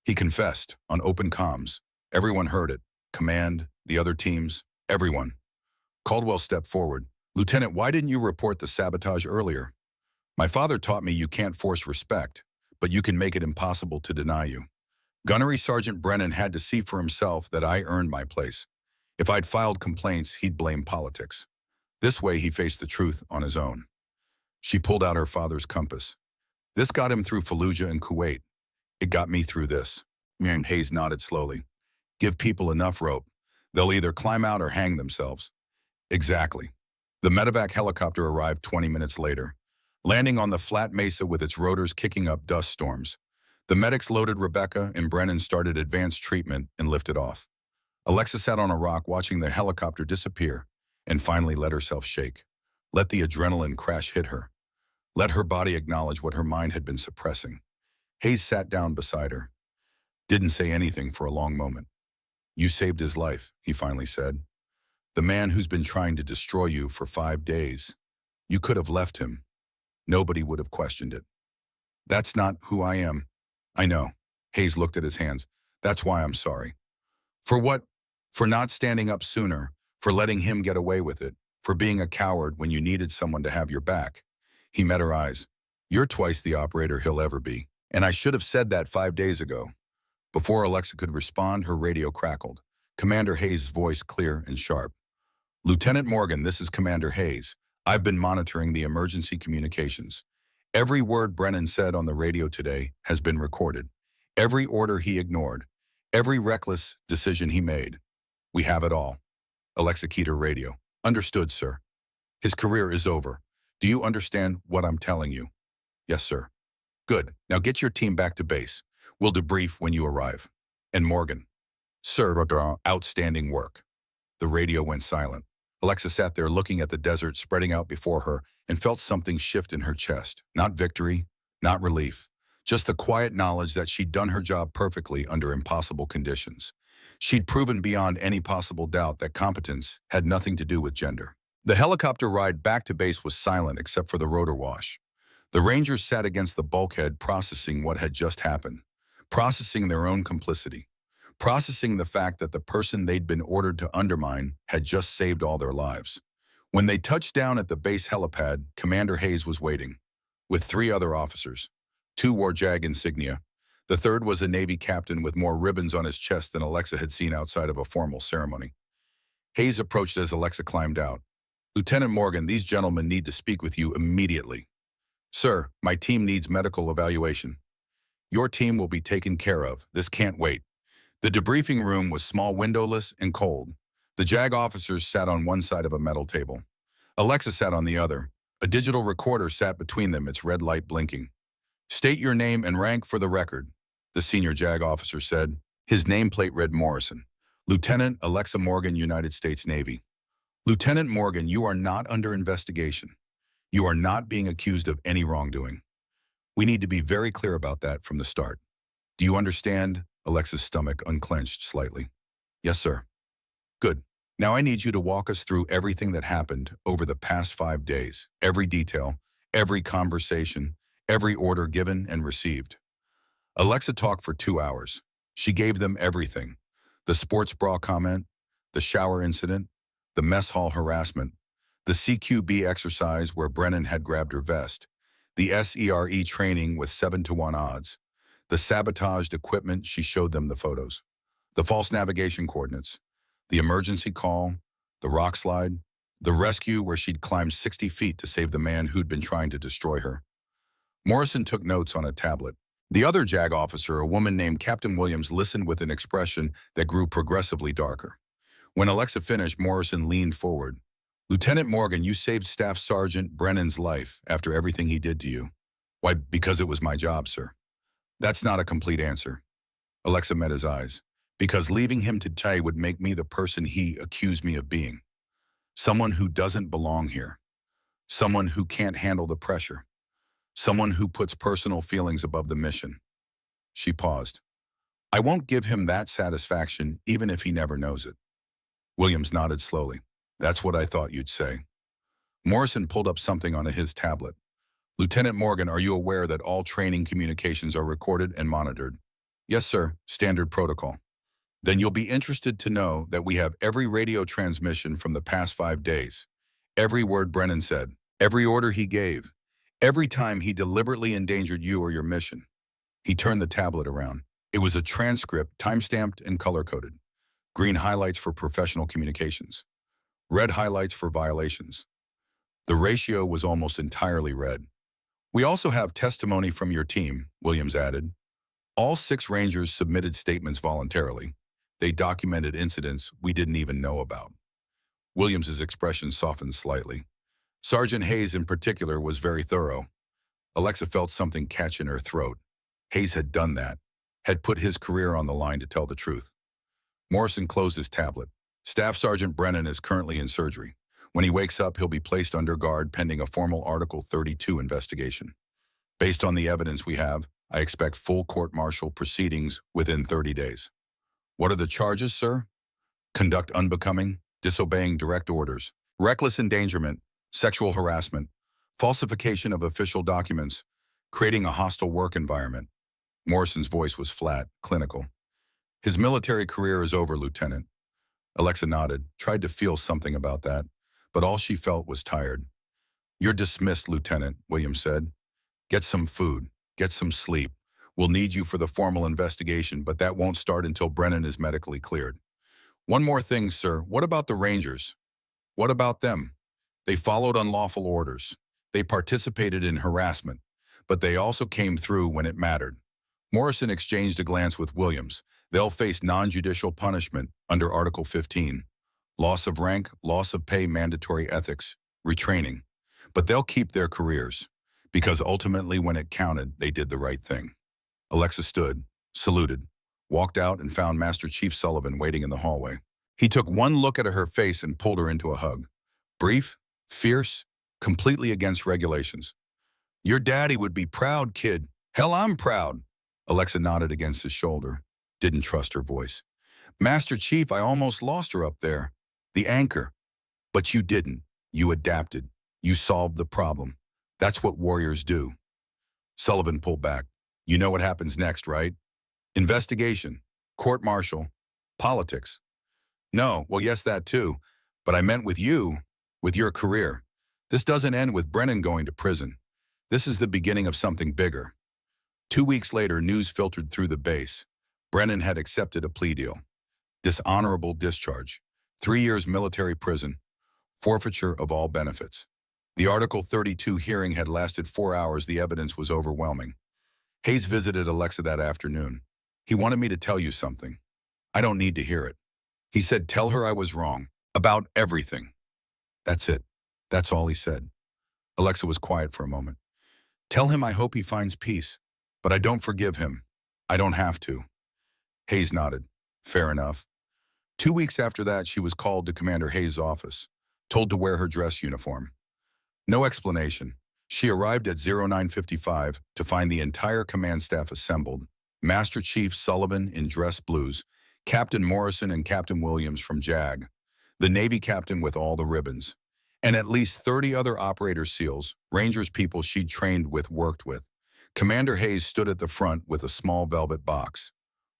He confessed, on open comms. Everyone heard it. Command, the other teams, everyone. Caldwell stepped forward. Lieutenant, why didn't you report the sabotage earlier? My father taught me you can't force respect, but you can make it impossible to deny you. Gunnery Sergeant Brennan had to see for himself that I earned my place. If I'd filed complaints, he'd blame politics. This way, he faced the truth on his own. She pulled out her father's compass. This got him through Fallujah and Kuwait. It got me through this. Hayes nodded slowly. Give people enough rope. They'll either climb out or hang themselves. Exactly. The medevac helicopter arrived 20 minutes later, landing on the flat mesa with its rotors kicking up dust storms. The medics loaded Rebecca and Brennan started advanced treatment and lifted off. Alexa sat on a rock watching the helicopter disappear and finally let herself shake. Let the adrenaline crash hit her. Let her body acknowledge what her mind had been suppressing. Hayes sat down beside her. Didn't say anything for a long moment. You saved his life, he finally said. The man who's been trying to destroy you for 5 days. You could have left him. Nobody would have questioned it. That's not who I am. I know. Hayes looked at his hands. That's why I'm sorry. For what? For not standing up sooner, for letting him get away with it, for being a coward when you needed someone to have your back. He met her eyes. You're twice the operator he'll ever be. And I should have said that 5 days ago. Before Alexa could respond, her radio crackled. Commander Hayes' voice clear and sharp. Lieutenant Morgan, this is Commander Hayes. I've been monitoring the emergency communications. Every word Brennan said on the radio today has been recorded. Every order he ignored. Every reckless decision he made. We have it all. Alexa keyed her radio. Understood, sir. His career is over. Do you understand what I'm telling you? Yes, sir. Good. Now get your team back to base. We'll debrief when you arrive. And Morgan. Sir, outstanding work. The radio went silent. Alexa sat there looking at the desert spreading out before her and felt something shift in her chest. Not victory, not relief. Just the quiet knowledge that she'd done her job perfectly under impossible conditions. She'd proven beyond any possible doubt that competence had nothing to do with gender. The helicopter ride back to base was silent except for the rotor wash. The Rangers sat against the bulkhead processing what had just happened, processing their own complicity, processing the fact that the person they'd been ordered to undermine had just saved all their lives. When they touched down at the base helipad, Commander Hayes was waiting, with 3 other officers. 2 wore JAG insignia. The third was a Navy captain with more ribbons on his chest than Alexa had seen outside of a formal ceremony. Hayes approached as Alexa climbed out. "Lieutenant Morgan, these gentlemen need to speak with you immediately." "Sir, my team needs medical evaluation." "Your team will be taken care of. This can't wait." The debriefing room was small, windowless, and cold. The JAG officers sat on one side of a metal table. Alexa sat on the other. A digital recorder sat between them, its red light blinking. "State your name and rank for the record," the senior JAG officer said. His nameplate read Morrison. "Lieutenant Alexa Morgan, United States Navy." "Lieutenant Morgan, you are not under investigation. You are not being accused of any wrongdoing. We need to be very clear about that from the start. Do you understand?" Alexa's stomach unclenched slightly. "Yes, sir." "Good. Now I need you to walk us through everything that happened over the past 5 days. Every detail, every conversation, every order given and received." Alexa talked for 2 hours. She gave them everything. The sports bra comment, the shower incident, the mess hall harassment, the CQB exercise where Brennan had grabbed her vest, the SERE training with 7-to-1 odds, the sabotaged equipment. She showed them the photos, the false navigation coordinates, the emergency call, the rock slide, the rescue where she'd climbed 60 feet to save the man who'd been trying to destroy her. Morrison took notes on a tablet. The other JAG officer, a woman named Captain Williams, listened with an expression that grew progressively darker. When Alexa finished, Morrison leaned forward. "Lieutenant Morgan, you saved Staff Sergeant Brennan's life after everything he did to you." "Why, because it was my job, sir." "That's not a complete answer." Alexa met his eyes. "Because leaving him to die would make me the person he accused me of being. Someone who doesn't belong here. Someone who can't handle the pressure. Someone who puts personal feelings above the mission." She paused. "I won't give him that satisfaction, even if he never knows it." Williams nodded slowly. "That's what I thought you'd say." Morrison pulled up something on his tablet. "Lieutenant Morgan, are you aware that all training communications are recorded and monitored?" "Yes, sir. Standard protocol." "Then you'll be interested to know that we have every radio transmission from the past 5 days. Every word Brennan said, every order he gave, every time he deliberately endangered you or your mission." He turned the tablet around. It was a transcript, time-stamped and color-coded. Green highlights for professional communications. Red highlights for violations. The ratio was almost entirely red. "We also have testimony from your team," Williams added. "All 6 Rangers submitted statements voluntarily. They documented incidents we didn't even know about." Williams's expression softened slightly. Sergeant Hayes in particular was very thorough. Alexa felt something catch in her throat. Hayes had done that, had put his career on the line to tell the truth. Morrison closed his tablet. "Staff Sergeant Brennan is currently in surgery. When he wakes up, he'll be placed under guard pending a formal Article 32 investigation. Based on the evidence we have, I expect full court-martial proceedings within 30 days. "What are the charges, sir?" "Conduct unbecoming, disobeying direct orders, reckless endangerment, sexual harassment, falsification of official documents, creating a hostile work environment." Morrison's voice was flat, clinical. "His military career is over, Lieutenant." Alexa nodded, tried to feel something about that, but all she felt was tired. "You're dismissed, Lieutenant," Williams said. "Get some food, get some sleep. We'll need you for the formal investigation, but that won't start until Brennan is medically cleared." "One more thing, sir. What about the Rangers?" "What about them?" "They followed unlawful orders. They participated in harassment, but they also came through when it mattered." Morrison exchanged a glance with Williams. "They'll face non-judicial punishment under Article 15. Loss of rank, loss of pay, mandatory ethics, retraining. But they'll keep their careers, because ultimately when it counted, they did the right thing." Alexa stood, saluted, walked out and found Master Chief Sullivan waiting in the hallway. He took one look at her face and pulled her into a hug. Brief, fierce, completely against regulations. "Your daddy would be proud, kid. Hell, I'm proud." Alexa nodded against his shoulder, didn't trust her voice. "Master Chief, I almost lost her up there. The anchor. But you didn't. You adapted. You solved the problem. That's what warriors do." Sullivan pulled back. "You know what happens next, right?" "Investigation. Court-martial. Politics. No, well, yes, that too. But I meant with you, with your career. This doesn't end with Brennan going to prison. This is the beginning of something bigger. 2 weeks later, news filtered through the base. Brennan had accepted a plea deal. Dishonorable discharge. 3 years military prison. Forfeiture of all benefits. The Article 32 hearing had lasted 4 hours. The evidence was overwhelming. Hayes visited Alexa that afternoon. He wanted me to tell you something. I don't need to hear it. He said, tell her I was wrong. About everything. That's it. That's all he said. Alexa was quiet for a moment. Tell him I hope he finds peace. But I don't forgive him. I don't have to. Hayes nodded. Fair enough. 2 weeks after that, she was called to Commander Hayes' office, told to wear her dress uniform. No explanation. She arrived at 0955 to find the entire command staff assembled. Master Chief Sullivan in dress blues, Captain Morrison and Captain Williams from JAG, the Navy captain with all the ribbons, and at least 30 other operator SEALs, Rangers people she'd trained with, worked with. Commander Hayes stood at the front with a small velvet box.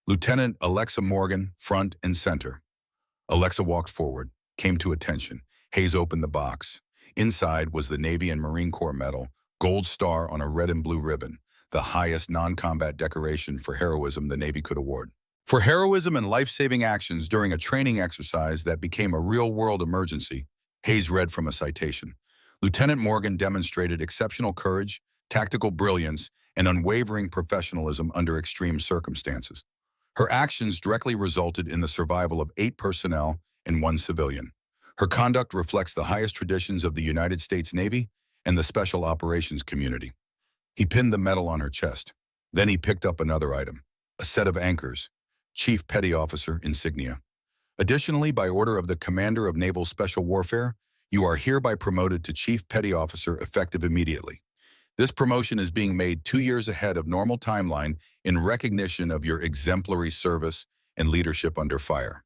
Lieutenant Alexa Morgan, front and center. Alexa walked forward, came to attention. Hayes opened the box. Inside was the Navy and Marine Corps medal, gold star on a red and blue ribbon, the highest non-combat decoration for heroism the Navy could award. For heroism and life-saving actions during a training exercise that became a real-world emergency, Hayes read from a citation. Lieutenant Morgan demonstrated exceptional courage, tactical brilliance, and unwavering professionalism under extreme circumstances. Her actions directly resulted in the survival of 8 personnel and 1 civilian. Her conduct reflects the highest traditions of the United States Navy and the Special Operations community. He pinned the medal on her chest. Then he picked up another item, a set of anchors, Chief Petty Officer insignia. Additionally, by order of the Commander of Naval Special Warfare, you are hereby promoted to Chief Petty Officer effective immediately. This promotion is being made 2 years ahead of normal timeline in recognition of your exemplary service and leadership under fire.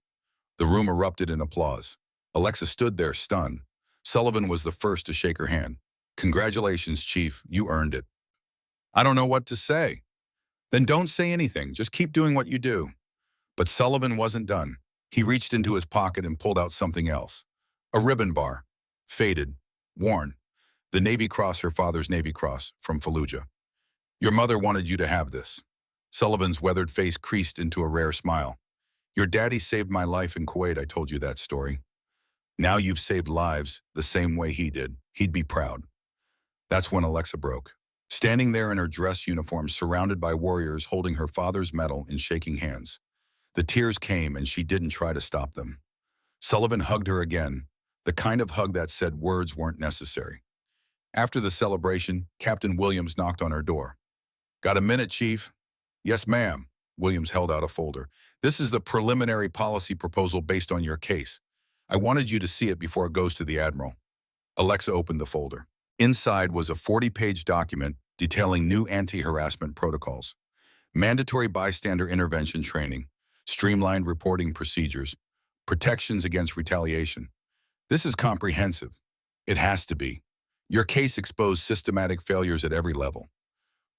The room erupted in applause. Alexa stood there stunned. Sullivan was the first to shake her hand. Congratulations, Chief, you earned it. I don't know what to say. Then don't say anything, just keep doing what you do. But Sullivan wasn't done. He reached into his pocket and pulled out something else. A ribbon bar. Faded. Worn. The Navy Cross, her father's Navy Cross, from Fallujah. Your mother wanted you to have this. Sullivan's weathered face creased into a rare smile. Your daddy saved my life in Kuwait, I told you that story. Now you've saved lives the same way he did. He'd be proud. That's when Alexa broke. Standing there in her dress uniform, surrounded by warriors holding her father's medal in shaking hands. The tears came and she didn't try to stop them. Sullivan hugged her again, the kind of hug that said words weren't necessary. After the celebration, Captain Williams knocked on her door. Got a minute, Chief? Yes, ma'am. Williams held out a folder. This is the preliminary policy proposal based on your case. I wanted you to see it before it goes to the Admiral. Alexa opened the folder. Inside was a 40-page document detailing new anti-harassment protocols, mandatory bystander intervention training, streamlined reporting procedures, protections against retaliation. This is comprehensive. It has to be. Your case exposed systematic failures at every level.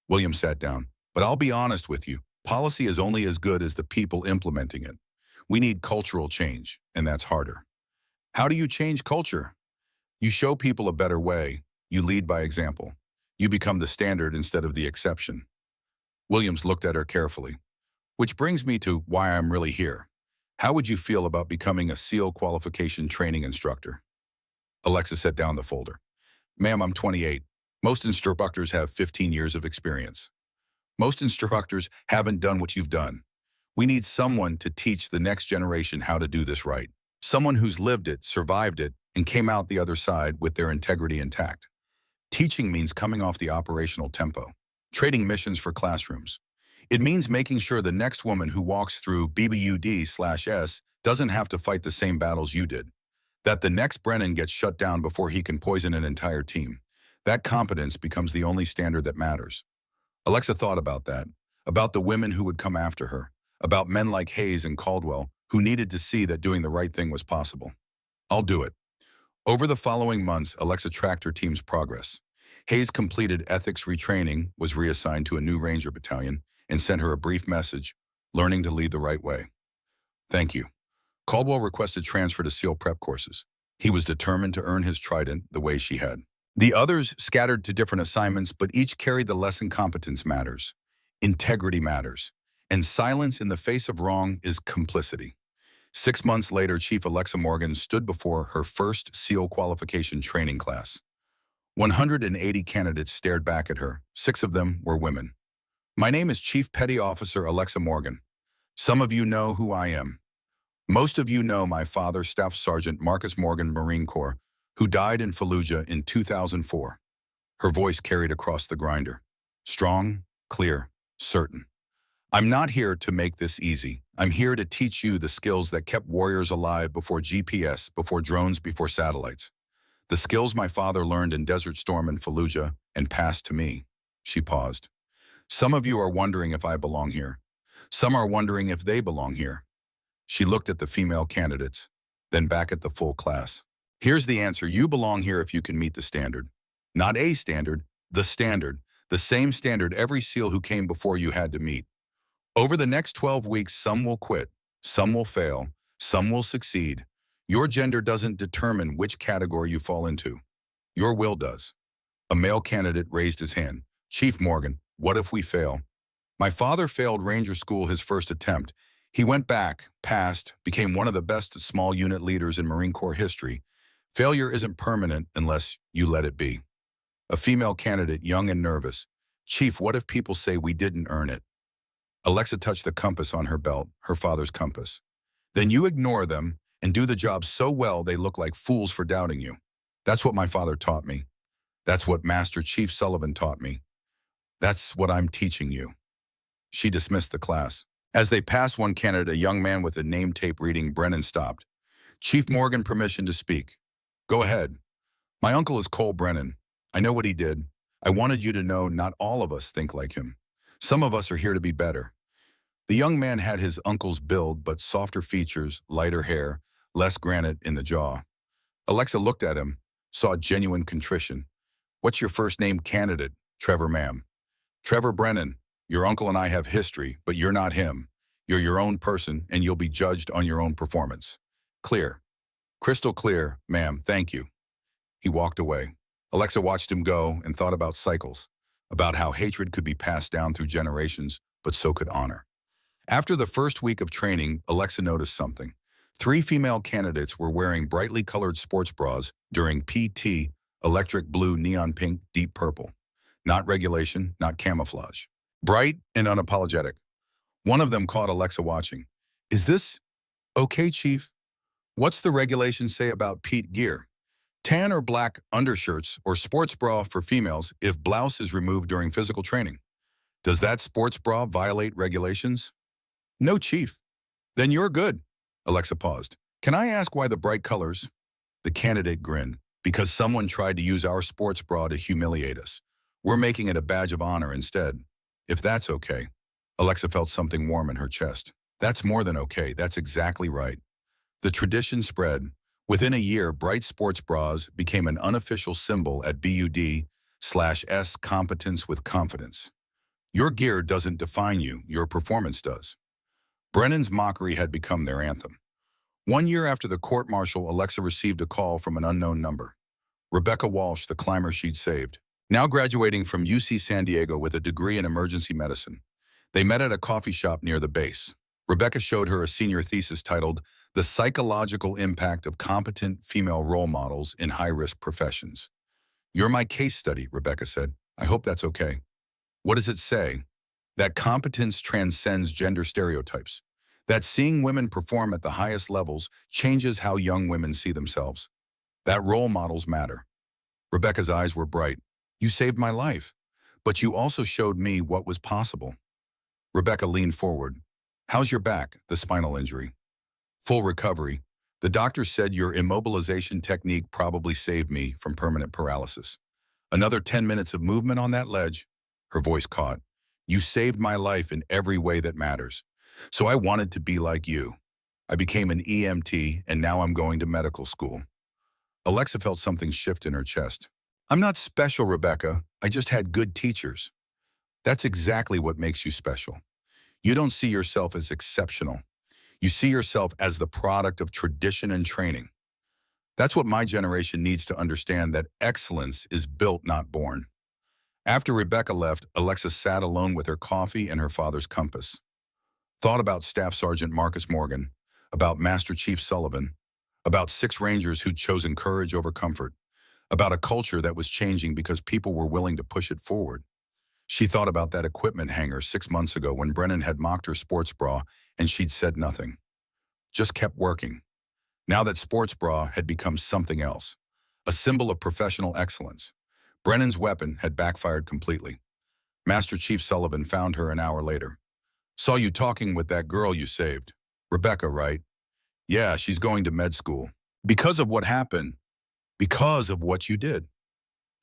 William sat down. But I'll be honest with you, policy is only as good as the people implementing it. We need cultural change, and that's harder. How do you change culture? You show people a better way. You lead by example. You become the standard instead of the exception. Williams looked at her carefully. Which brings me to why I'm really here. How would you feel about becoming a SEAL qualification training instructor? Alexa set down the folder. Ma'am, I'm 28. Most instructors have 15 years of experience. Most instructors haven't done what you've done. We need someone to teach the next generation how to do this right. Someone who's lived it, survived it, and came out the other side with their integrity intact. Teaching means coming off the operational tempo, trading missions for classrooms. It means making sure the next woman who walks through BBUD/S doesn't have to fight the same battles you did. That the next Brennan gets shut down before he can poison an entire team. That competence becomes the only standard that matters. Alexa thought about that, about the women who would come after her, about men like Hayes and Caldwell who needed to see that doing the right thing was possible. I'll do it. Over the following months, Alexa tracked her team's progress. Hayes completed ethics retraining, was reassigned to a new Ranger battalion, and sent her a brief message. learning to lead the right way. Thank you. Caldwell requested transfer to SEAL prep courses. He was determined to earn his trident the way she had. The others scattered to different assignments, but each carried the lesson: competence matters, integrity matters, and silence in the face of wrong is complicity. 6 months later, Chief Alexa Morgan stood before her first SEAL qualification training class. 180 candidates stared back at her. 6 of them were women. My name is Chief Petty Officer Alexa Morgan. Some of you know who I am. Most of you know my father, Staff Sergeant Marcus Morgan, Marine Corps, who died in Fallujah in 2004. Her voice carried across the grinder. Strong, clear, certain. I'm not here to make this easy. I'm here to teach you the skills that kept warriors alive before GPS, before drones, before satellites. The skills my father learned in Desert Storm and Fallujah and passed to me. She paused. Some of you are wondering if I belong here. Some are wondering if they belong here. She looked at the female candidates, then back at the full class. Here's the answer. You belong here if you can meet the standard. Not a standard, the standard. The same standard every SEAL who came before you had to meet. Over the next 12 weeks, some will quit, some will fail, some will succeed. Your gender doesn't determine which category you fall into. Your will does. A male candidate raised his hand. Chief Morgan, what if we fail? My father failed Ranger School his first attempt. He went back, passed, became one of the best small unit leaders in Marine Corps history. Failure isn't permanent unless you let it be. A female candidate, young and nervous. Chief, what if people say we didn't earn it? Alexa touched the compass on her belt, her father's compass. Then you ignore them and do the job so well they look like fools for doubting you. That's what my father taught me. That's what Master Chief Sullivan taught me. That's what I'm teaching you. She dismissed the class. As they passed one candidate, a young man with a name tape reading Brennan stopped. Chief Morgan, permission to speak. Go ahead. My uncle is Cole Brennan. I know what he did. I wanted you to know not all of us think like him. Some of us are here to be better. The young man had his uncle's build, but softer features, lighter hair, less granite in the jaw. Alexa looked at him, saw genuine contrition. What's your first name, candidate? Trevor, ma'am. Trevor Brennan. Your uncle and I have history, but you're not him. You're your own person, and you'll be judged on your own performance. Clear. Crystal clear, ma'am, thank you. He walked away. Alexa watched him go and thought about cycles, about how hatred could be passed down through generations, but so could honor. After the first week of training, Alexa noticed something. 3 female candidates were wearing brightly colored sports bras during PT, electric blue, neon pink, deep purple. Not regulation, not camouflage. Bright and unapologetic. One of them caught Alexa watching. Is this okay, Chief? What's the regulation say about Pete gear? Tan or black undershirts or sports bra for females if blouse is removed during physical training. Does that sports bra violate regulations? No, Chief. Then you're good. Alexa paused. Can I ask why the bright colors? The candidate grinned. Because someone tried to use our sports bra to humiliate us. We're making it a badge of honor instead. If that's okay. Alexa felt something warm in her chest. That's more than okay. That's exactly right. The tradition spread. Within a year, bright sports bras became an unofficial symbol at BUD/S competence with confidence. Your gear doesn't define you, your performance does. Brennan's mockery had become their anthem. 1 year after the court-martial, Alexa received a call from an unknown number. Rebecca Walsh, the climber she'd saved. Now graduating from UC San Diego with a degree in emergency medicine. They met at a coffee shop near the base. Rebecca showed her a senior thesis titled The Psychological Impact of Competent Female Role Models in High-Risk Professions. You're my case study, Rebecca said. I hope that's okay. What does it say? That competence transcends gender stereotypes. That seeing women perform at the highest levels changes how young women see themselves. That role models matter. Rebecca's eyes were bright. You saved my life, but you also showed me what was possible. Rebecca leaned forward. How's your back, the spinal injury? Full recovery. The doctor said your immobilization technique probably saved me from permanent paralysis. Another 10 minutes of movement on that ledge. Her voice caught. You saved my life in every way that matters. So I wanted to be like you. I became an EMT, and now I'm going to medical school. Alexa felt something shift in her chest. I'm not special, Rebecca. I just had good teachers. That's exactly what makes you special. You don't see yourself as exceptional. You see yourself as the product of tradition and training. That's what my generation needs to understand, that excellence is built, not born. After Rebecca left, Alexa sat alone with her coffee and her father's compass. Thought about Staff Sergeant Marcus Morgan, about Master Chief Sullivan, about six Rangers who'd chosen courage over comfort, about a culture that was changing because people were willing to push it forward. She thought about that equipment hangar 6 months ago when Brennan had mocked her sports bra and she'd said nothing, just kept working. Now that sports bra had become something else, a symbol of professional excellence. Brennan's weapon had backfired completely. Master Chief Sullivan found her an hour later. Saw you talking with that girl you saved. Rebecca, right? Yeah, she's going to med school. Because of what happened. Because of what you did.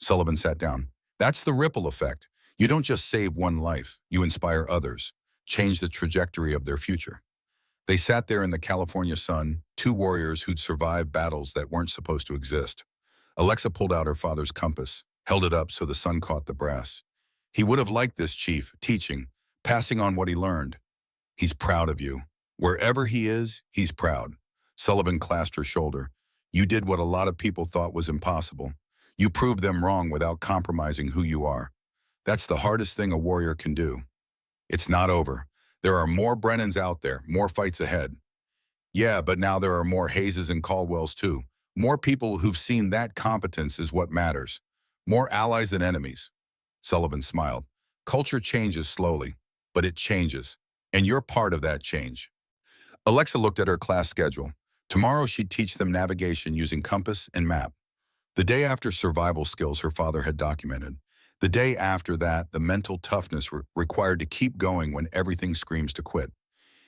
Sullivan sat down. That's the ripple effect. You don't just save one life, you inspire others, change the trajectory of their future. They sat there in the California sun, two warriors who'd survived battles that weren't supposed to exist. Alexa pulled out her father's compass, held it up so the sun caught the brass. He would have liked this, Chief, teaching, passing on what he learned. He's proud of you. Wherever he is, he's proud. Sullivan clasped her shoulder. You did what a lot of people thought was impossible. You proved them wrong without compromising who you are. That's the hardest thing a warrior can do. It's not over. There are more Brennans out there, more fights ahead. Yeah, but now there are more Hayeses and Caldwells too. More people who've seen that competence is what matters. More allies than enemies. Sullivan smiled. Culture changes slowly, but it changes. And you're part of that change. Alexa looked at her class schedule. Tomorrow she'd teach them navigation using compass and map. The day after, survival skills her father had documented. The day after that, the mental toughness required to keep going when everything screams to quit.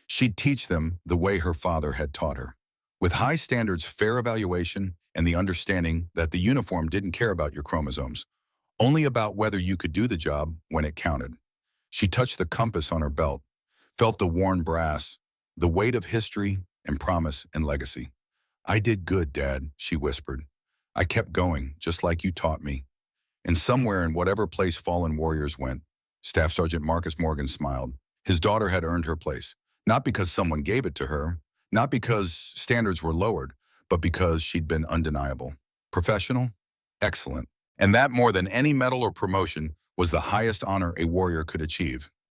She'd teach them the way her father had taught her, with high standards, fair evaluation, and the understanding that the uniform didn't care about your chromosomes, only about whether you could do the job when it counted. She touched the compass on her belt, felt the worn brass, the weight of history and promise and legacy. I did good, Dad, she whispered. I kept going, just like you taught me. And somewhere in whatever place fallen warriors went, Staff Sergeant Marcus Morgan smiled. His daughter had earned her place, not because someone gave it to her, not because standards were lowered, but because she'd been undeniable. Professional, excellent. And that, more than any medal or promotion, was the highest honor a warrior could achieve.